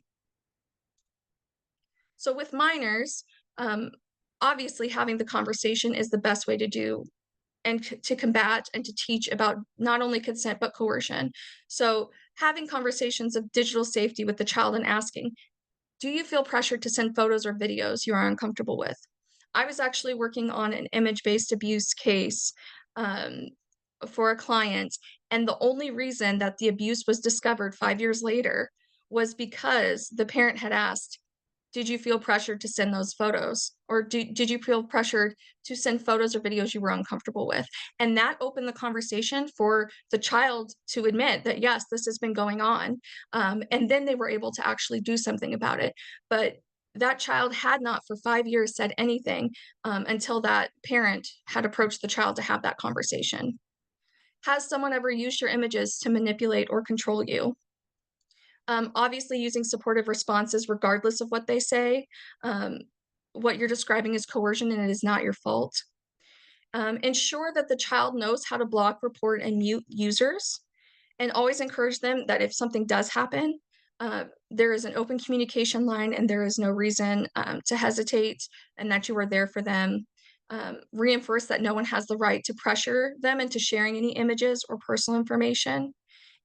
So with minors, um, obviously having the conversation is the best way to do and to combat and to teach about not only consent but coercion. So having conversations of digital safety with the child and asking, do you feel pressured to send photos or videos you are uncomfortable with? I was actually working on an image-based abuse case um, for a client, and the only reason that the abuse was discovered 5 years later was because the parent had asked, did you feel pressured to send those photos? Or did you feel pressured to send photos or videos you were uncomfortable with? And that opened the conversation for the child to admit that, yes, this has been going on. And then they were able to actually do something about it. But that child had not for 5 years said anything until that parent had approached the child to have that conversation. Has someone ever used your images to manipulate or control you? Obviously, using supportive responses regardless of what they say. Um, what you're describing is coercion and it is not your fault. Ensure that the child knows how to block, report, and mute users, and always encourage them that if something does happen, there is an open communication line and there is no reason to hesitate and that you are there for them. Reinforce that no one has the right to pressure them into sharing any images or personal information.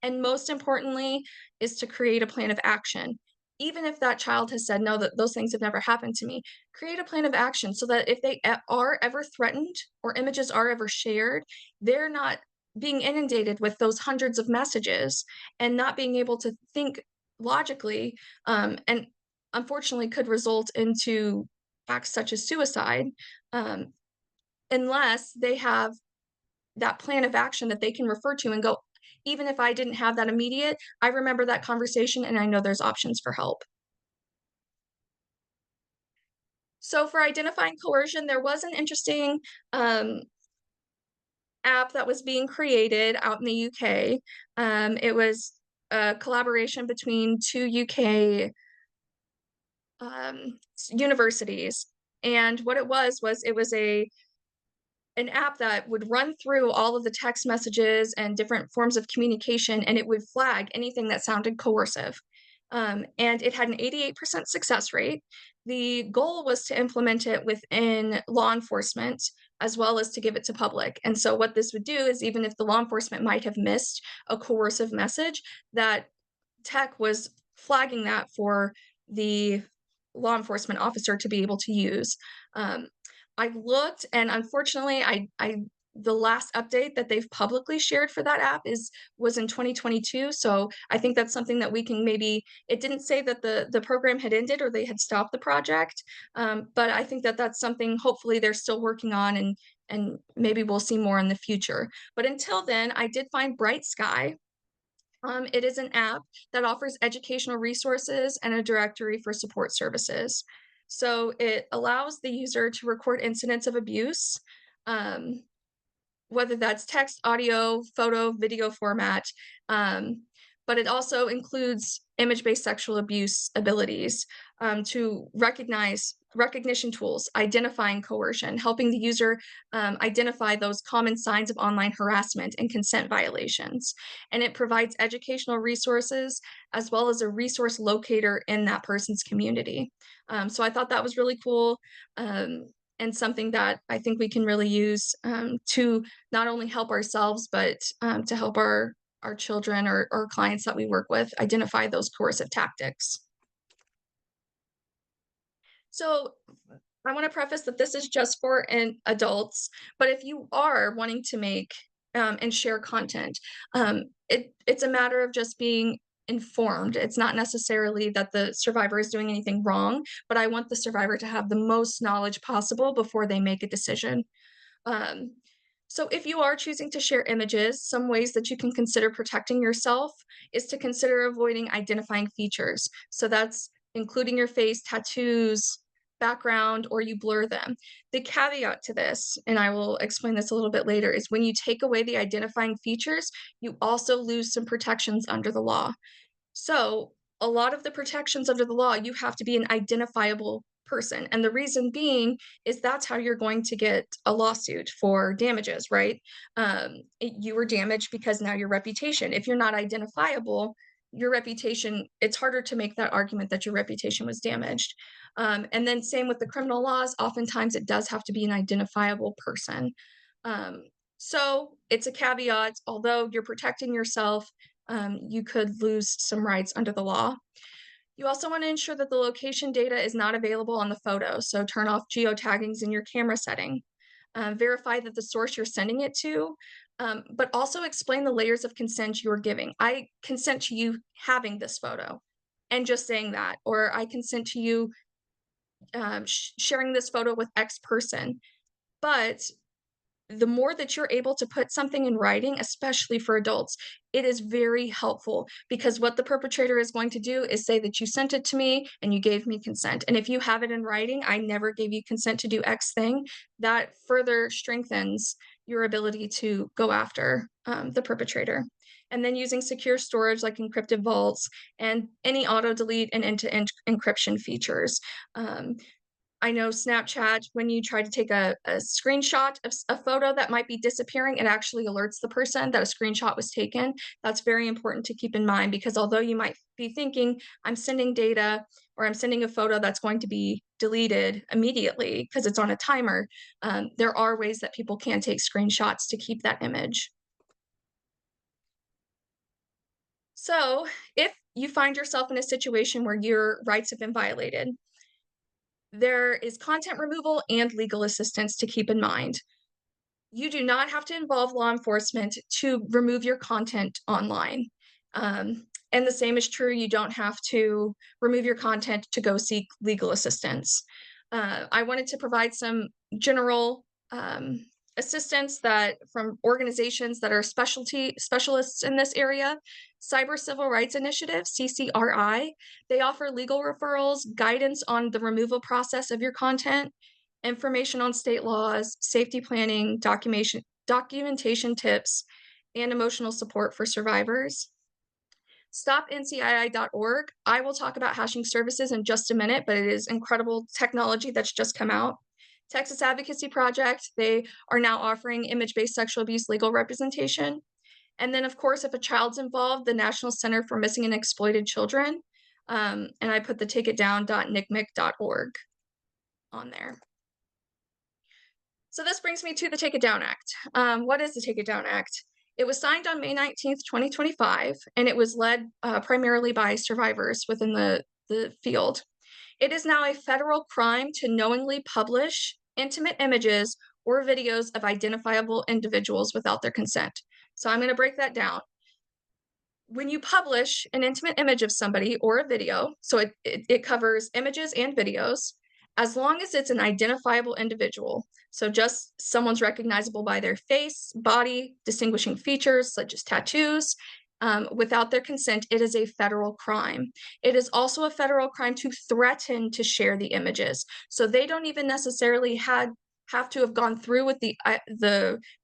And most importantly, is to create a plan of action. Even if that child has said, no, that those things have never happened to me, create a plan of action so that if they are ever threatened or images are ever shared, they're not being inundated with those hundreds of messages and not being able to think logically, and unfortunately could result into acts such as suicide, um, unless they have that plan of action that they can refer to and go, even if I didn't have that immediate, I remember that conversation and I know there's options for help. So for identifying coercion, there was an interesting um, app that was being created out in the UK. It was a collaboration between two UK universities. And what it was it was an app that would run through all of the text messages and different forms of communication, and it would flag anything that sounded coercive. And it had an 88% success rate. The goal was to implement it within law enforcement as well as to give it to public. And so, what this would do is, even if the law enforcement might have missed a coercive message, that tech was flagging that for the law enforcement officer to be able to use. Um, I looked, and unfortunately, I the last update that they've publicly shared for that app was in 2022. So I think that's something that we can maybe. It didn't say that the program had ended or they had stopped the project, but I think that that's something. Hopefully, they're still working on, and maybe we'll see more in the future. But until then, I did find Bright Sky. It is an app that offers educational resources and a directory for support services. So it allows the user to record incidents of abuse, um, whether that's text, audio, photo, video format. Um, but it also includes image-based sexual abuse abilities to recognition tools, identifying coercion, helping the user identify those common signs of online harassment and consent violations. And it provides educational resources as well as a resource locator in that person's community. So I thought that was really cool. And something that I think we can really use to not only help ourselves, but to help our children or clients that we work with identify those coercive tactics. So I want to preface that this is just for adults, but if you are wanting to make and share content, it's a matter of just being informed. It's not necessarily that the survivor is doing anything wrong, but I want the survivor to have the most knowledge possible before they make a decision. Um, so if you are choosing to share images, some ways that you can consider protecting yourself is to consider avoiding identifying features. So that's including your face, tattoos, background, or you blur them. The caveat to this, and I will explain this a little bit later, is when you take away the identifying features, you also lose some protections under the law. So, a lot of the protections under the law, you have to be an identifiable person. And the reason being is that's how you're going to get a lawsuit for damages, right? You were damaged because now your reputation, if you're not identifiable, your reputation, it's harder to make that argument that your reputation was damaged. And then, same with the criminal laws, oftentimes it does have to be an identifiable person. Um, so, it's a caveat, although you're protecting yourself, you could lose some rights under the law. You also want to ensure that the location data is not available on the photo, so turn off geotaggings in your camera setting. Verify that the source you're sending it to, but also explain the layers of consent you're giving. I consent to you having this photo, and just saying that, or I consent to you sharing this photo with X person. But the more that you're able to put something in writing, especially for adults, it is very helpful because what the perpetrator is going to do is say that you sent it to me and you gave me consent. And if you have it in writing, I never gave you consent to do X thing, that further strengthens your ability to go after the perpetrator. And then using secure storage like encrypted vaults and any auto delete and end-to-end encryption features. Um, I know Snapchat, when you try to take a screenshot of a photo that might be disappearing, it actually alerts the person that a screenshot was taken. That's very important to keep in mind because although you might be thinking, I'm sending data or I'm sending a photo that's going to be deleted immediately because it's on a timer, there are ways that people can take screenshots to keep that image. So, if you find yourself in a situation where your rights have been violated, there is content removal and legal assistance to keep in mind. You do not have to involve law enforcement to remove your content online. And the same is true, you don't have to remove your content to go seek legal assistance. I wanted to provide some general assistance that from organizations that are specialists in this area. Cyber Civil Rights Initiative, CCRI, they offer legal referrals, guidance on the removal process of your content, information on state laws, safety planning, documentation tips, and emotional support for survivors. StopNCII.org. I will talk about hashing services in just a minute, but it is incredible technology that's just come out. Texas Advocacy Project, they are now offering image-based sexual abuse legal representation. And then, of course, if a child's involved, the National Center for Missing and Exploited Children. And I put the takeitdown.ncmic.org on there. So this brings me to the Take It Down Act. What is the Take It Down Act? It was signed on May 19th, 2025, and it was led primarily by survivors within the field. It is now a federal crime to knowingly publish intimate images or videos of identifiable individuals without their consent. So I'm going to break that down. When you publish an intimate image of somebody or a video, so it covers images and videos, as long as it's an identifiable individual, so just someone's recognizable by their face, body, distinguishing features such as tattoos, without their consent, it is a federal crime. It is also a federal crime to threaten to share the images. So they don't even necessarily have to have gone through with the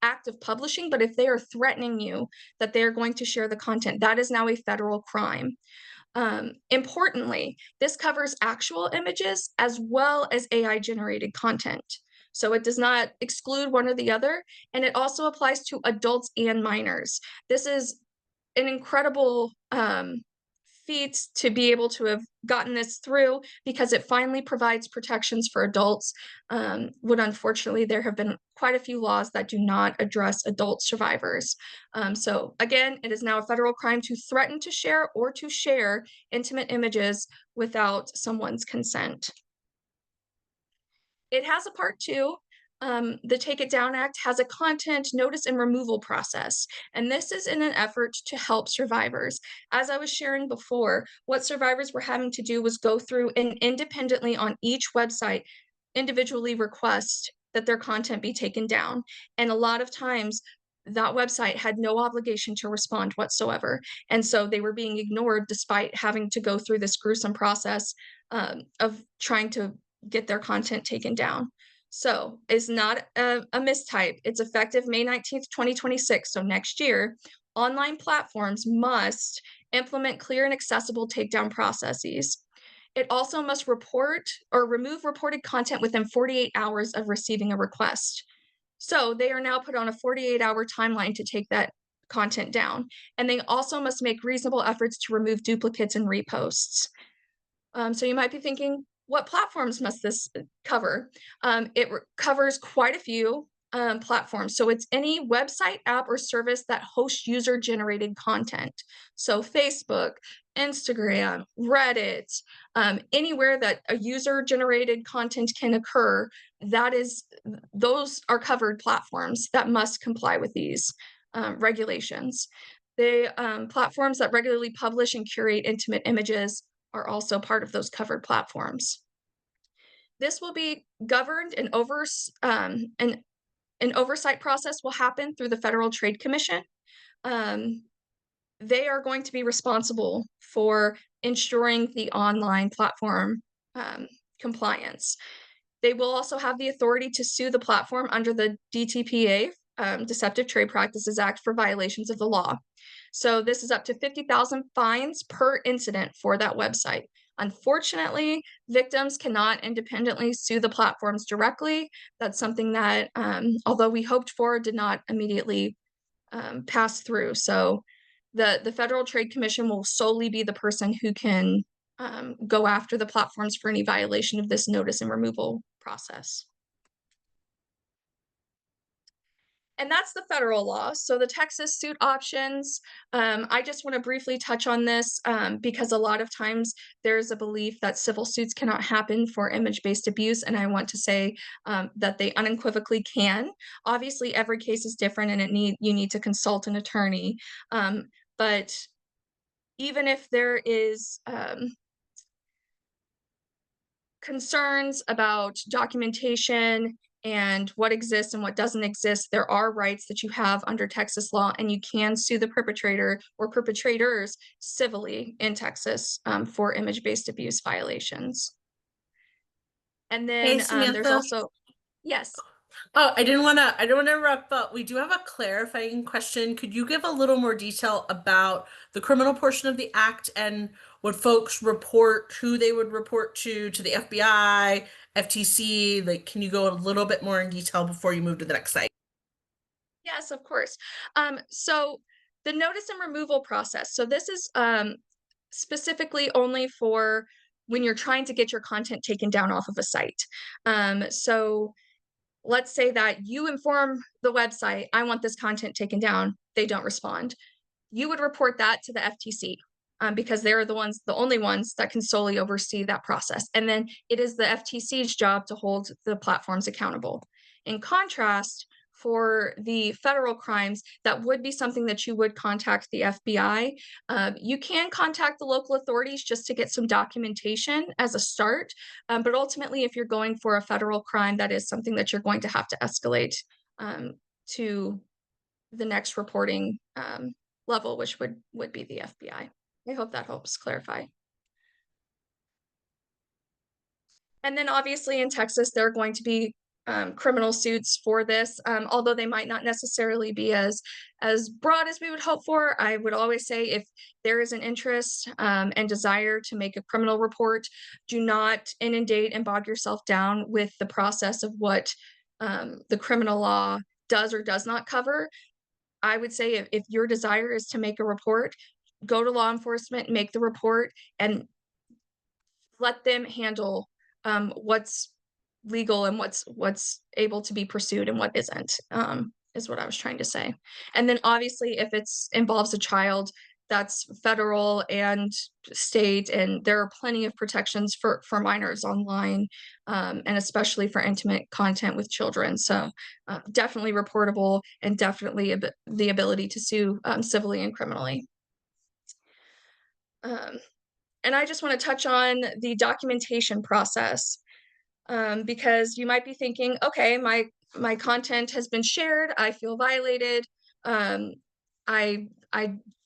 act of publishing, but if they are threatening you that they are going to share the content, that is now a federal crime. Importantly, this covers actual images as well as AI generated content. So it does not exclude one or the other, and it also applies to adults and minors. This is an incredible feat to be able to have gotten this through, because it finally provides protections for adults, when unfortunately there have been quite a few laws that do not address adult survivors. So again, it is now a federal crime to threaten to share or to share intimate images without someone's consent. It has a part two. The Take It Down Act has a content notice and removal process, and this is in an effort to help survivors. As I was sharing before, what survivors were having to do was go through and independently on each website individually request that their content be taken down. And a lot of times that website had no obligation to respond whatsoever. And so they were being ignored despite having to go through this gruesome process of trying to get their content taken down. So it's not a mistype. It's effective May 19th, 2026. So next year, online platforms must implement clear and accessible takedown processes. It also must report or remove reported content within 48 hours of receiving a request. So they are now put on a 48-hour timeline to take that content down. And they also must make reasonable efforts to remove duplicates and reposts. So you might be thinking, what platforms must this cover? It covers quite a few platforms. So it's any website, app, or service that hosts user-generated content. So Facebook, Instagram, Reddit, anywhere that a user-generated content can occur, those are covered platforms that must comply with these regulations. The platforms that regularly publish and curate intimate images are also part of those covered platforms. This will be governed and an oversight process will happen through the Federal Trade Commission. They are going to be responsible for ensuring the online platform compliance. They will also have the authority to sue the platform under the DTPA, Deceptive Trade Practices Act, for violations of the law. So this is up to 50,000 fines per incident for that website. Unfortunately, victims cannot independently sue the platforms directly. That's something that, although we hoped for, did not immediately pass through. So the Federal Trade Commission will solely be the person who can go after the platforms for any violation of this notice and removal process. And that's the federal law. So the Texas suit options, I just want to briefly touch on this because a lot of times there's a belief that civil suits cannot happen for image-based abuse, and I want to say that they unequivocally can. Obviously, every case is different, and you need to consult an attorney. But even if there is concerns about documentation and what exists and what doesn't exist, there are rights that you have under Texas law, and you can sue the perpetrator or perpetrators civilly in Texas for image-based abuse violations. And then Hey, there's Samantha. also, yes. Oh, I didn't want to interrupt, but we do have a clarifying question. Could you give a little more detail about the criminal portion of the act and would folks report who they would report to the FBI, FTC? Like, can you go a little bit more in detail before you move to the next site? Yes, of course. So the notice and removal process. So this is specifically only for when you're trying to get your content taken down off of a site. So let's say that you inform the website, I want this content taken down. They don't respond. You would report that to the FTC, because they're the only ones that can solely oversee that process. And then it is the FTC's job to hold the platforms accountable. In contrast, for the federal crimes, that would be something that you would contact the FBI. You can contact the local authorities just to get some documentation as a start. But ultimately, if you're going for a federal crime, that is something that you're going to have to escalate to the next reporting level, which would be the FBI. I hope that helps clarify. And then obviously in Texas, there are going to be criminal suits for this, although they might not necessarily be as broad as we would hope for. I would always say if there is an interest and desire to make a criminal report, do not inundate and bog yourself down with the process of what the criminal law does or does not cover. I would say if your desire is to make a report, go to law enforcement, make the report, and let them handle what's legal and what's able to be pursued and what isn't, is what I was trying to say. And then obviously if it's involves a child, that's federal and state, and there are plenty of protections for minors online, and especially for intimate content with children. So definitely reportable and definitely the ability to sue civilly and criminally. Um, and I just want to touch on the documentation process, because you might be thinking, okay, my content has been shared. I feel violated. Um, I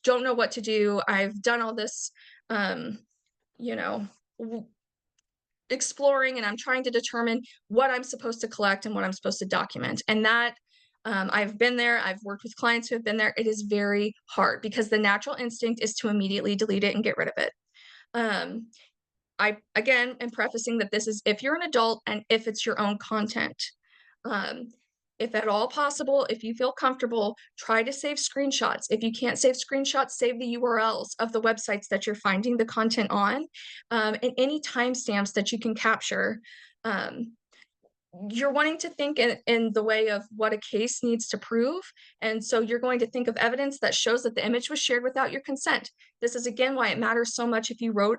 don't know what to do. I've done all this, um, you know, exploring, and I'm trying to determine what I'm supposed to collect and what I'm supposed to document. And that I've been there. I've worked with clients who have been there. It is very hard because the natural instinct is to immediately delete it and get rid of it. Um, I again am prefacing that this is if you're an adult and if it's your own content. Um, if at all possible, if you feel comfortable, try to save screenshots. If you can't save screenshots, save the URLs of the websites that you're finding the content on, and any timestamps that you can capture. Um, you're wanting to think in the way of what a case needs to prove. And so you're going to think of evidence that shows that the image was shared without your consent. This is again why it matters so much if you wrote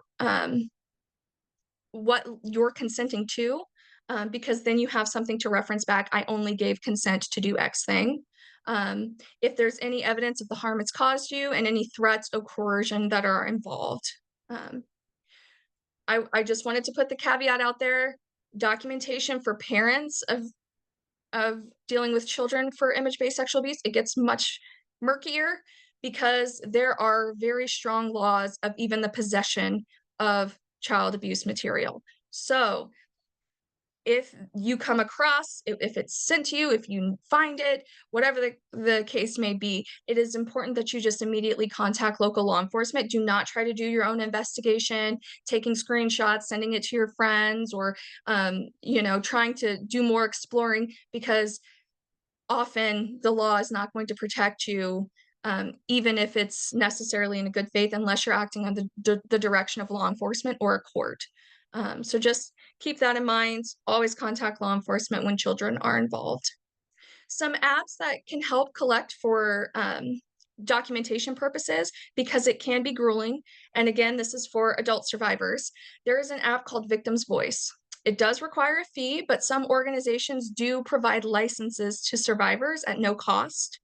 what you're consenting to, because then you have something to reference back. I only gave consent to do X thing. If there's any evidence of the harm it's caused you and any threats or coercion that are involved. Um, I just wanted to put the caveat out there. Documentation for parents of dealing with children for image-based sexual abuse, it gets much murkier because there are very strong laws of even the possession of child abuse material. So if you come across, if it's sent to you, if you find it, whatever the case may be, it is important that you just immediately contact local law enforcement. Do not try to do your own investigation, taking screenshots, sending it to your friends, or trying to do more exploring, because often the law is not going to protect you, even if it's necessarily in a good faith, unless you're acting on the direction of law enforcement or a court. So just keep that in mind. Always contact law enforcement when children are involved. Some apps that can help collect for documentation purposes, because it can be grueling. And again, this is for adult survivors. There is an app called Victim's Voice. It does require a fee, but some organizations do provide licenses to survivors at no cost.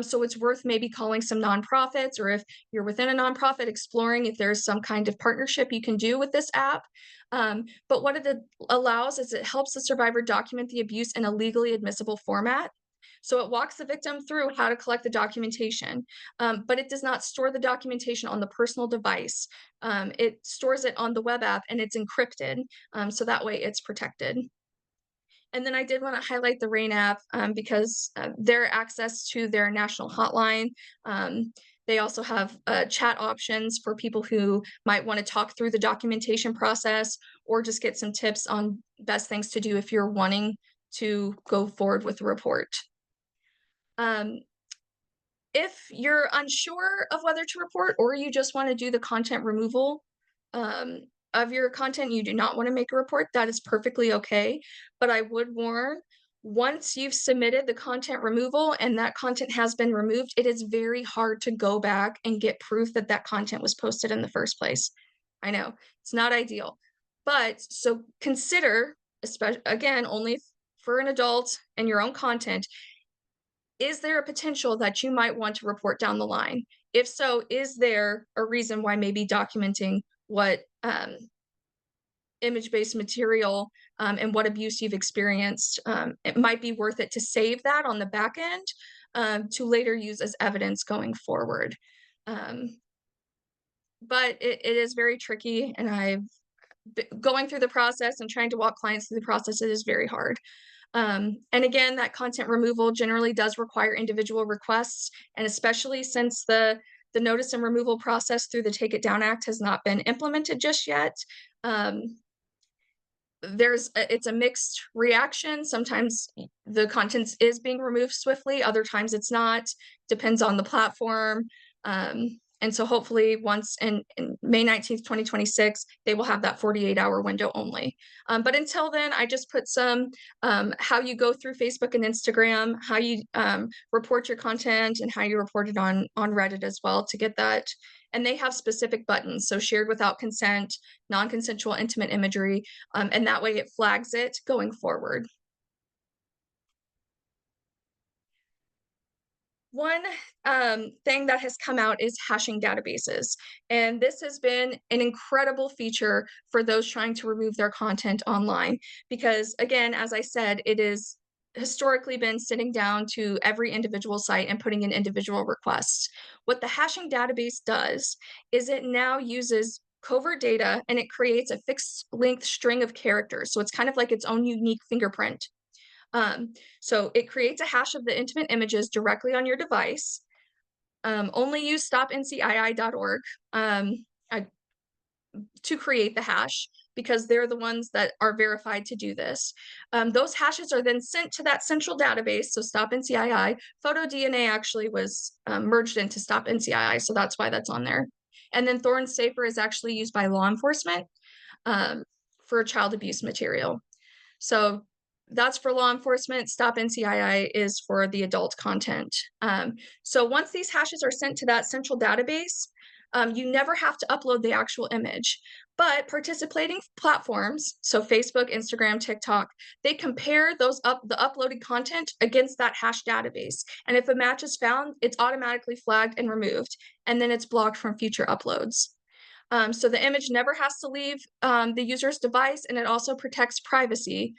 So it's worth maybe calling some nonprofits, or if you're within a nonprofit, exploring if there's some kind of partnership you can do with this app. But what it allows is it helps the survivor document the abuse in a legally admissible format. So it walks the victim through how to collect the documentation, but it does not store the documentation on the personal device. It stores it on the web app and it's encrypted, so that way it's protected. And then I did want to highlight the RAIN app because their access to their national hotline. They also have chat options for people who might want to talk through the documentation process or just get some tips on best things to do if you're wanting to go forward with the report. If you're unsure of whether to report or you just want to do the content removal um, of your content, you do not want to make a report, that is perfectly okay. But I would warn, once you've submitted the content removal and that content has been removed, it is very hard to go back and get proof that that content was posted in the first place. I know it's not ideal, but so consider, especially again, only for an adult and your own content, is there a potential that you might want to report down the line? If so, is there a reason why maybe documenting what image-based material and what abuse you've experienced, it might be worth it to save that on the back end to later use as evidence going forward. But it is very tricky, and going through the process and trying to walk clients through the process, it is very hard. And again, that content removal generally does require individual requests, and especially since the notice and removal process through the Take It Down Act has not been implemented just yet. It's a mixed reaction. Sometimes the content is being removed swiftly, other times it's not, depends on the platform. And so hopefully once in May 19th, 2026, they will have that 48-hour window only. But until then, I just put some how you go through Facebook and Instagram, how you report your content, and how you report it on Reddit as well to get that. And they have specific buttons, so shared without consent, non-consensual intimate imagery, and that way it flags it going forward. One thing that has come out is hashing databases, and this has been an incredible feature for those trying to remove their content online because, again, as I said, it is historically been sitting down to every individual site and putting in individual requests. What the hashing database does is it now uses covert data and it creates a fixed length string of characters. So it's kind of like its own unique fingerprint. So it creates a hash of the intimate images directly on your device. Only use stopncii.org to create the hash because they're the ones that are verified to do this. Those hashes are then sent to that central database, so StopNCII. PhotoDNA actually was merged into StopNCII, so that's why that's on there. And then Thorn Safer is actually used by law enforcement for child abuse material. So that's for law enforcement. Stop NCII is for the adult content. So once these hashes are sent to that central database, you never have to upload the actual image. But participating platforms, so Facebook, Instagram, TikTok, they compare the uploaded content against that hash database. And if a match is found, it's automatically flagged and removed, and then it's blocked from future uploads. So the image never has to leave the user's device, and it also protects privacy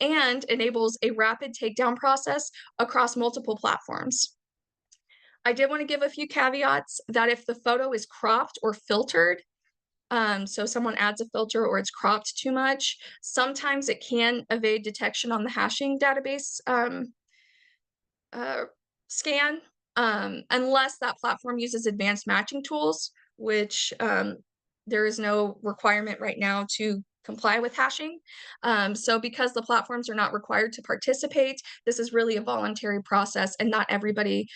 and enables a rapid takedown process across multiple platforms. I did want to give a few caveats that if the photo is cropped or filtered, so someone adds a filter or it's cropped too much, sometimes it can evade detection on the hashing database scan, unless that platform uses advanced matching tools, which there is no requirement right now to comply with hashing. So because the platforms are not required to participate, this is really a voluntary process, and not everybody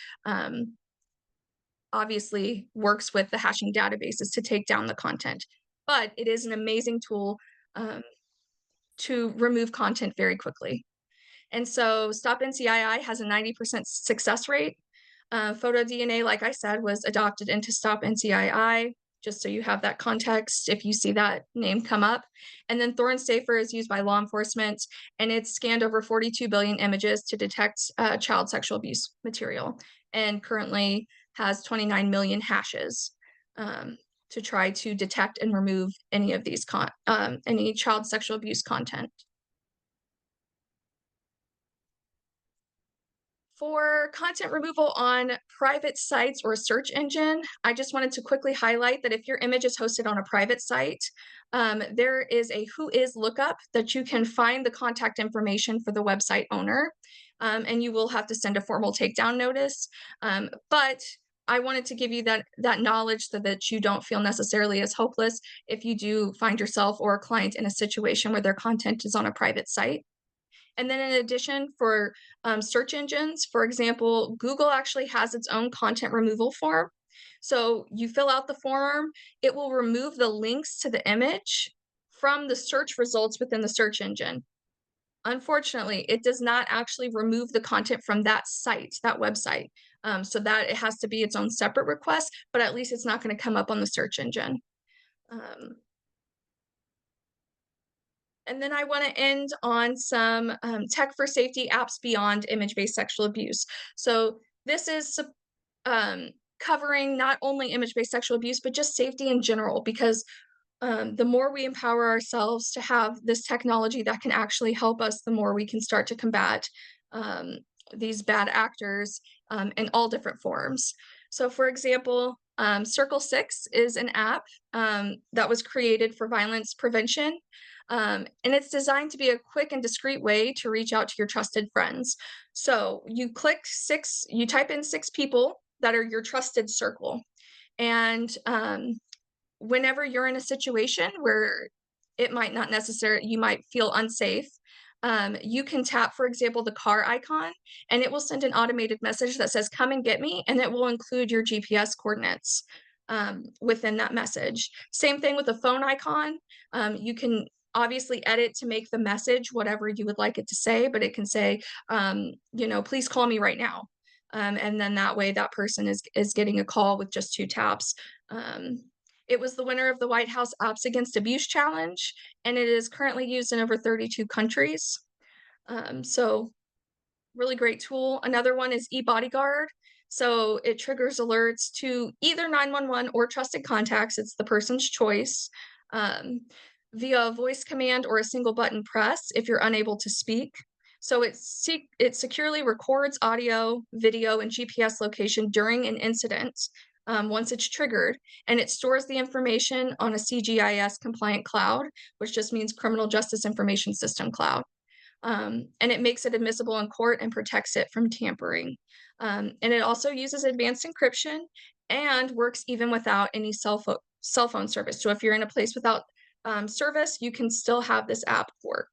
obviously works with the hashing databases to take down the content. But it is an amazing tool to remove content very quickly. And so Stop NCII has a 90% success rate. PhotoDNA, like I said, was adopted into Stop NCII, just so you have that context if you see that name come up. And then Thorn Safer is used by law enforcement, and it's scanned over 42 billion images to detect child sexual abuse material, and currently has 29 million hashes to try to detect and remove any of these any child sexual abuse content. For content removal on private sites or a search engine, I just wanted to quickly highlight that if your image is hosted on a private site, there is a who is lookup that you can find the contact information for the website owner, and you will have to send a formal takedown notice. But I wanted to give you that knowledge so that you don't feel necessarily as hopeless if you do find yourself or a client in a situation where their content is on a private site. And then in addition for search engines, for example, Google actually has its own content removal form. So you fill out the form, it will remove the links to the image from the search results within the search engine. Unfortunately, it does not actually remove the content from that site, that website. So that it has to be its own separate request, but at least it's not going to come up on the search engine. Um, And then I want to end on some tech for safety apps beyond image-based sexual abuse. So this is covering not only image-based sexual abuse, but just safety in general, because the more we empower ourselves to have this technology that can actually help us, the more we can start to combat um, these bad actors in all different forms. So, for example, Circle 6 is an app that was created for violence prevention. And it's designed to be a quick and discreet way to reach out to your trusted friends. So you type in 6 people that are your trusted circle. And whenever you're in a situation where it might not necessarily, you might feel unsafe, you can tap, for example, the car icon, and it will send an automated message that says, "Come and get me," and it will include your GPS coordinates within that message. Same thing with the phone icon. You can obviously edit to make the message whatever you would like it to say, but it can say, "Please call me right now." And then that way, that person is getting a call with just 2 taps. Um, it was the winner of the White House Apps Against Abuse Challenge, and it is currently used in over 32 countries. So really great tool. Another one is eBodyguard. So it triggers alerts to either 911 or trusted contacts. It's the person's choice. Um, via a voice command or a single button press if you're unable to speak. So it securely records audio, video, and GPS location during an incident once it's triggered, and it stores the information on a CGIS compliant cloud, which just means Criminal Justice Information System cloud. And it makes it admissible in court and protects it from tampering. And it also uses advanced encryption and works even without any cell phone service. So if you're in a place without service, you can still have this app work.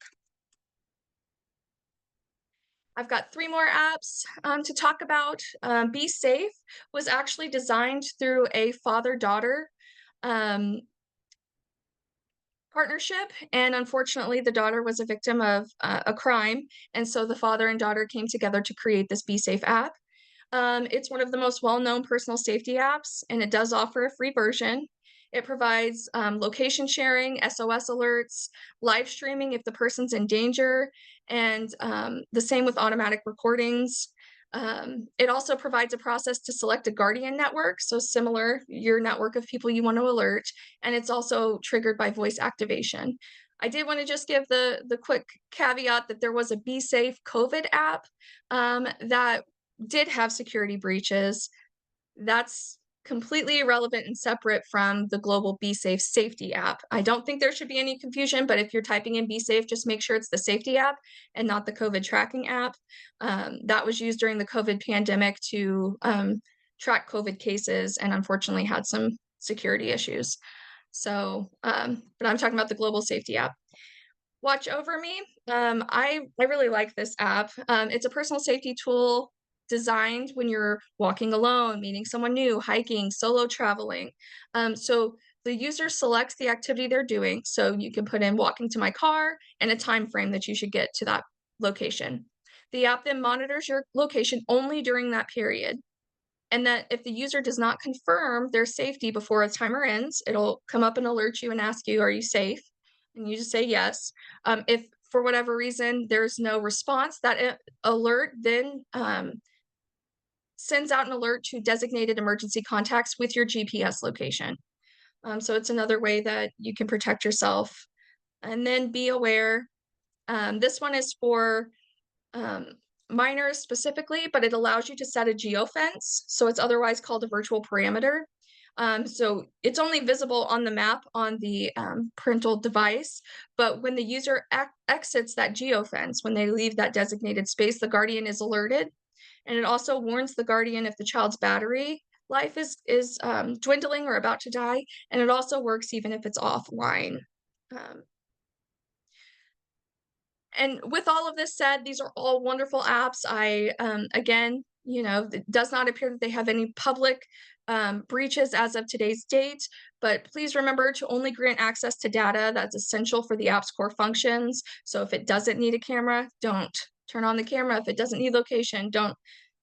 I've got 3 more apps to talk about. Be Safe was actually designed through a father-daughter um, partnership, and unfortunately, the daughter was a victim of a crime, and so the father and daughter came together to create this Be Safe app. It's one of the most well-known personal safety apps, and it does offer a free version. It provides location sharing, SOS alerts, live streaming if the person's in danger, and the same with automatic recordings. It also provides a process to select a guardian network, so similar, your network of people you want to alert, and it's also triggered by voice activation. I did want to just give the quick caveat that there was a Be Safe COVID app that did have security breaches. That's completely irrelevant and separate from the global Be Safe safety app. I don't think there should be any confusion, but if you're typing in Be Safe, just make sure it's the safety app and not the COVID tracking app. That was used during the COVID pandemic to track COVID cases and unfortunately had some security issues. So, but I'm talking about the global safety app. Watch Over Me. I really like this app. It's a personal safety tool designed when you're walking alone, meeting someone new, hiking, solo traveling. So the user selects the activity they're doing. So you can put in walking to my car and a time frame that you should get to that location. The app then monitors your location only during that period. And that if the user does not confirm their safety before a timer ends, it'll come up and alert you and ask you, "Are you safe?" And you just say yes. If for whatever reason there's no response, that alert then sends out an alert to designated emergency contacts with your GPS location. So it's another way that you can protect yourself. And then Be Aware. This one is for um, minors specifically, but it allows you to set a geofence, so it's otherwise called a virtual parameter. So it's only visible on the map on the parental device, but when the user exits that geofence, when they leave that designated space, the guardian is alerted, and it also warns the guardian if the child's battery life is dwindling or about to die, and it also works even if it's offline. Um, and with all of this said, these are all wonderful apps. Again, it does not appear that they have any public breaches as of today's date, but please remember to only grant access to data that's essential for the app's core functions. So if it doesn't need a camera, don't turn on the camera. If it doesn't need location, don't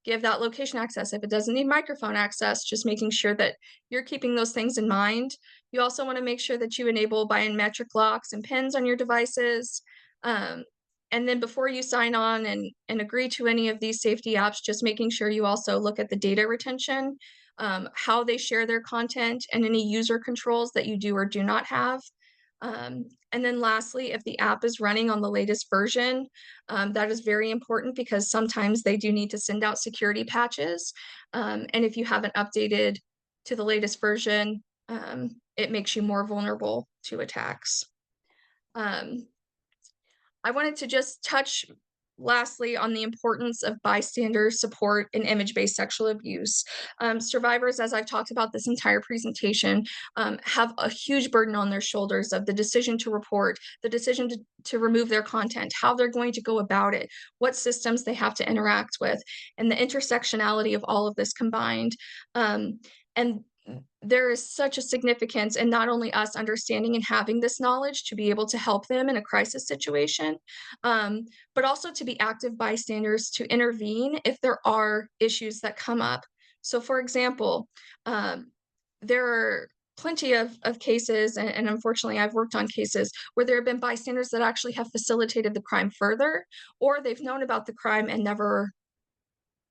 give that location access. If it doesn't need microphone access, just making sure that you're keeping those things in mind. You also want to make sure that you enable biometric locks and pins on your devices. Um, and then before you sign on and agree to any of these safety apps, just making sure you also look at the data retention, how they share their content, and any user controls that you do or do not have. And then lastly, if the app is running on the latest version, that is very important because sometimes they do need to send out security patches. And if you haven't updated to the latest version, it makes you more vulnerable to attacks. I wanted to just touch lastly on the importance of bystander support in image-based sexual abuse. Survivors, as I've talked about this entire presentation, have a huge burden on their shoulders of the decision to report, the decision to remove their content, how they're going to go about it, what systems they have to interact with, and the intersectionality of all of this combined. And there is such a significance in not only us understanding and having this knowledge to be able to help them in a crisis situation, but also to be active bystanders to intervene if there are issues that come up. So, for example, there are plenty of cases, and unfortunately, I've worked on cases where there have been bystanders that actually have facilitated the crime further, or they've known about the crime and never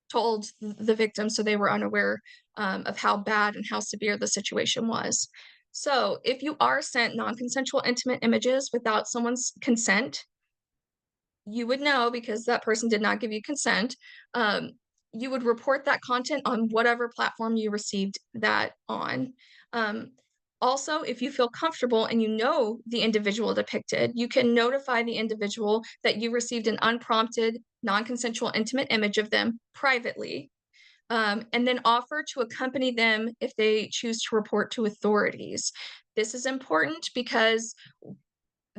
told the victim, so they were unaware of how bad and how severe the situation was. So, if you are sent non-consensual intimate images without someone's consent, you would know because that person did not give you consent. Um, you would report that content on whatever platform you received that on. Um, Also, if you feel comfortable and you know the individual depicted, you can notify the individual that you received an unprompted, non consensual intimate image of them privately, and then offer to accompany them if they choose to report to authorities. This is important because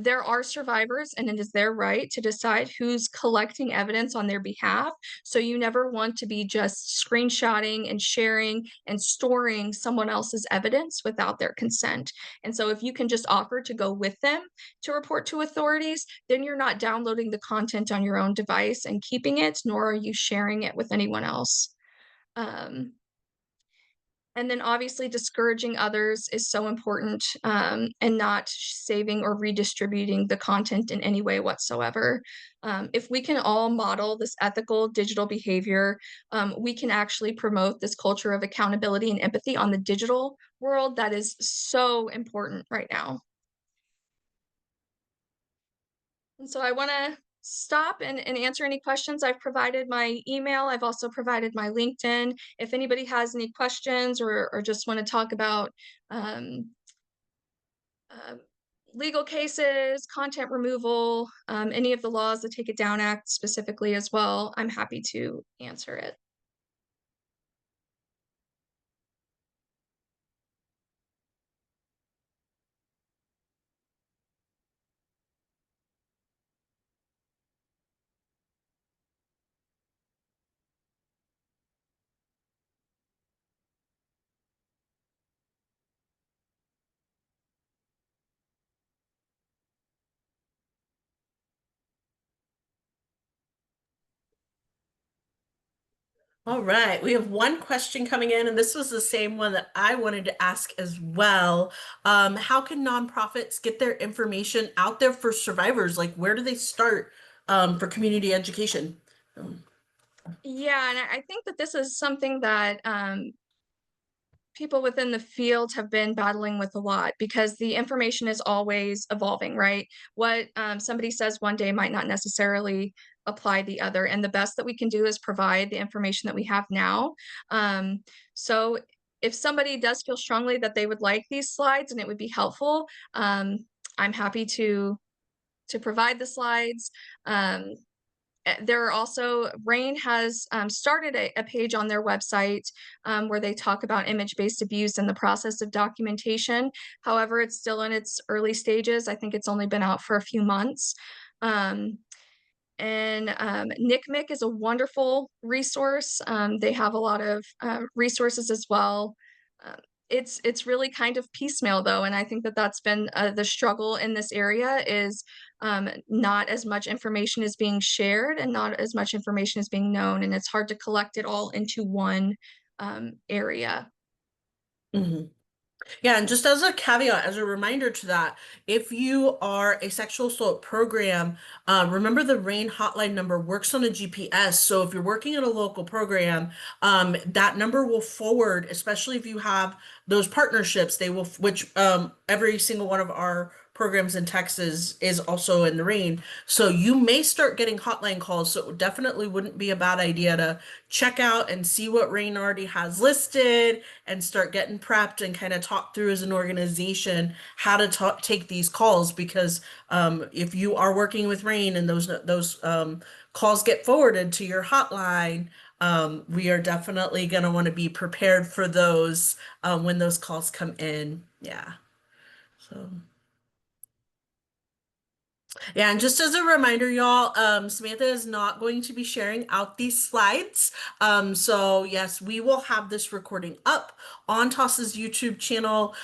there are survivors and it is their right to decide who's collecting evidence on their behalf. So you never want to be just screenshotting and sharing and storing someone else's evidence without their consent. And so if you can just offer to go with them to report to authorities, then you're not downloading the content on your own device and keeping it, nor are you sharing it with anyone else. Um, and then obviously discouraging others is so important, and not saving or redistributing the content in any way whatsoever. If we can all model this ethical digital behavior, we can actually promote this culture of accountability and empathy on the digital world that is so important right now. And so I want to stop and answer any questions. I've provided my email. I've also provided my LinkedIn. If anybody has any questions or just want to talk about um, um, legal cases, content removal, any of the laws, the Take It Down Act specifically as well, I'm happy to answer it. All right, we have one question coming in, and this was the same one that I wanted to ask as well. How can nonprofits get their information out there for survivors? Like, where do they start for community education? Yeah, and I think that this is something that people within the field have been battling with a lot because the information is always evolving, right? What somebody says one day might not necessarily apply the other. And the best that we can do is provide the information that we have now. So if somebody does feel strongly that they would like these slides and it would be helpful, I'm happy to provide the slides. There are also, RAINN has started a page on their website where they talk about image-based abuse and the process of documentation. However, it's still in its early stages. I think it's only been out for a few months. And NCMEC is a wonderful resource. They have a lot of resources as well. Um, it's really kind of piecemeal though, and I think that that's been the struggle in this area is not as much information is being shared and not as much information is being known, and it's hard to collect it all into one area. Mhm. Yeah, and just as a caveat, as a reminder to that, if you are a sexual assault program, remember the RAINN hotline number works on a GPS. So if you're working at a local program, that number will forward, especially if you have those partnerships, they will, which every single one of our programs in Texas is also in the RAINN. So you may start getting hotline calls. So it definitely wouldn't be a bad idea to check out and see what RAINN already has listed and start getting prepped and kind of talk through as an organization how to take these calls because if you are working with RAINN and those calls get forwarded to your hotline, we are definitely going to want to be prepared for those when those calls come in. Yeah. So. Yeah, and just as a reminder, y'all, Samantha is not going to be sharing out these slides. So yes, we will have this recording up on Toss's YouTube channel.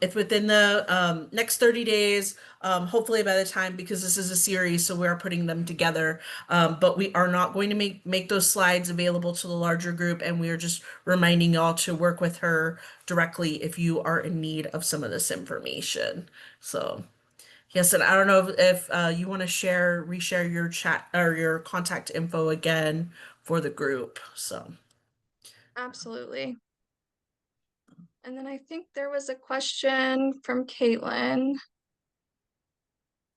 If within the next 30 days, hopefully by the time, because this is a series, so we are putting them together. But we are not going to make those slides available to the larger group, and we are just reminding y'all to work with her directly if you are in need of some of this information. So. Yes, and I don't know if you want to reshare your chat or your contact info again for the group. So, Absolutely. And then I think there was a question from Caitlin.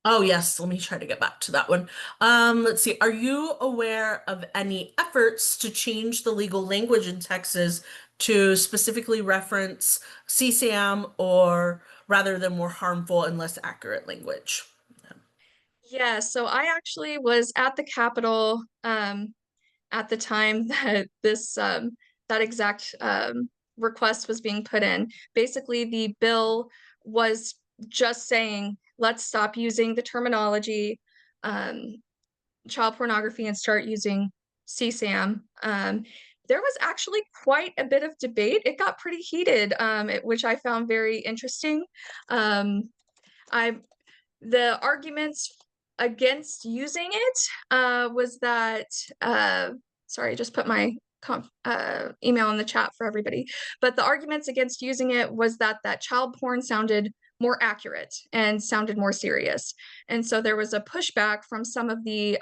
oh yes, let me try to get back to that one. Let's see. Are you aware of any efforts to change the legal language in Texas to specifically reference CSAM or rather than more harmful and less accurate language? Yeah, so I actually was at the Capitol at the time that this that exact request was being put in. Basically, the bill was just saying, let's stop using the terminology um, child pornography and start using CSAM. There was actually quite a bit of debate. It got pretty heated, which I found very interesting. Um, I the arguments against using it was that sorry, I just put my email in the chat for everybody. But the arguments against using it was that child porn sounded more accurate and sounded more serious. And so there was a pushback from some of the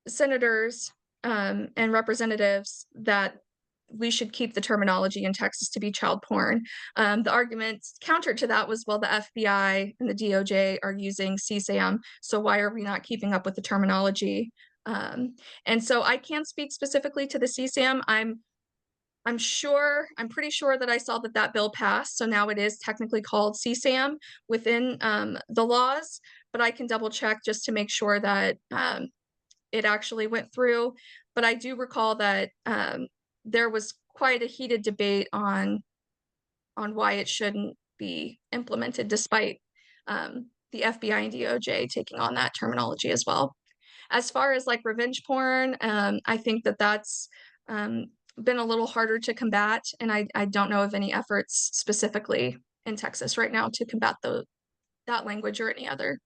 senators and representatives that we should keep the terminology in Texas to be child porn. The argument counter to that was, well, the FBI and the DOJ are using CSAM, so why are we not keeping up with the terminology? And so I can't speak specifically to the CSAM. I'm pretty sure that I saw that bill passed, so now it is technically called CSAM within the laws, but I can double check just to make sure that it actually went through. But I do recall that there was quite a heated debate on why it shouldn't be implemented, despite the FBI and DOJ taking on that terminology as well. As far as like revenge porn, I think that's been a little harder to combat, and I don't know of any efforts specifically in Texas right now to combat that language or any other.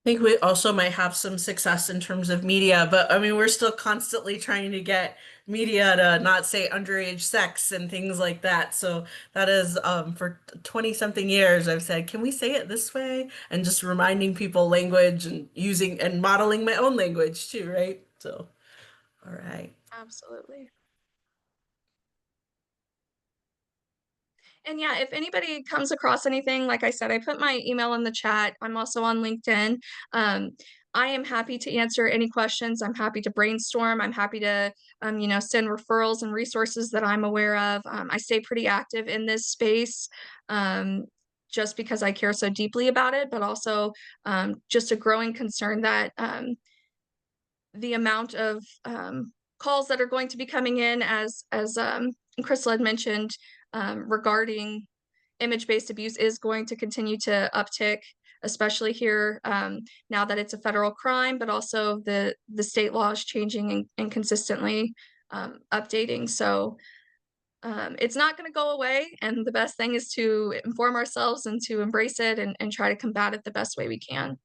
Think we also might have some success in terms of media, but I mean, we're still constantly trying to get media to not say underage sex and things like that. So that is for 20 something years, I've said, can we say it this way? And just reminding people language and using and modeling my own language too, right? So, all right. Absolutely. And yeah, if anybody comes across anything, like I said, I put my email in the chat. I'm also on LinkedIn. Um, I am happy to answer any questions. I'm happy to brainstorm. I'm happy to, send referrals and resources that I'm aware of. I stay pretty active in this space, um, just because I care so deeply about it, but also just a growing concern that the amount of calls that are going to be coming in, as Crystal had mentioned, regarding image-based abuse is going to continue to uptick, especially here, now that it's a federal crime, but also the state law is changing and consistently updating. So it's not going to go away, and the best thing is to inform ourselves and to embrace it and try to combat it the best way we can.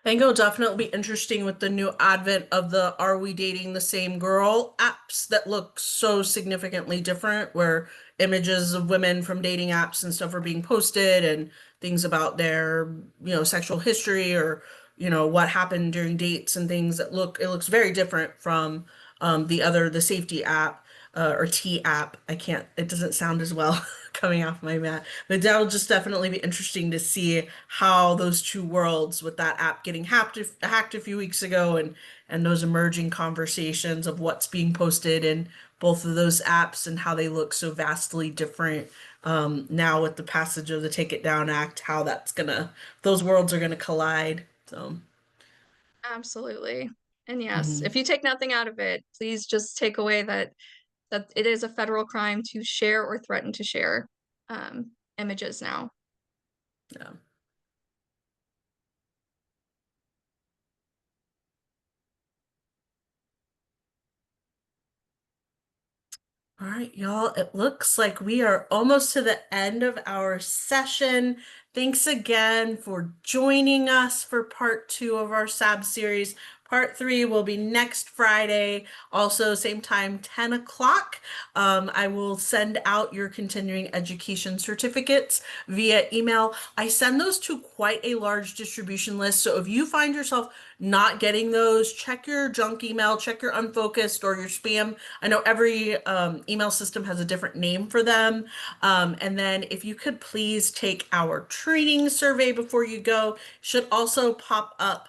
I think it'll definitely be interesting with the new advent of the Are We Dating the Same Girl apps that look so significantly different, where images of women from dating apps and stuff are being posted and things about their, sexual history or, what happened during dates and things that it looks very different from the safety app or T app. It doesn't sound as well coming off my mat. But that'll just definitely be interesting to see how those two worlds, with that app getting hacked a few weeks ago, and those emerging conversations of what's being posted in both of those apps and how they look so vastly different now with the passage of the Take It Down Act, how those worlds are gonna collide. So, Absolutely. And yes, mhm, if you take nothing out of it, please just take away that it is a federal crime to share or threaten to share images now. yeah. All right, y'all, it looks like we are almost to the end of our session. Thanks again for joining us for part 2 of our SAB series. Part 3 will be next Friday, also same time, 10 o'clock. I will send out your continuing education certificates via email. I send those to quite a large distribution list, so if you find yourself not getting those, check your junk email, check your unfocused or your spam. I know every email system has a different name for them. And then if you could please take our training survey before you go, should also pop up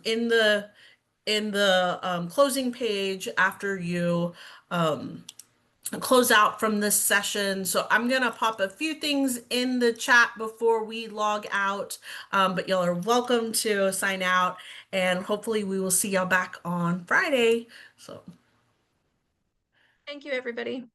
in the closing page after you close out from this session. So I'm gonna pop a few things in the chat before we log out, but y'all are welcome to sign out, and hopefully we will see y'all back on Friday. So Thank you, everybody.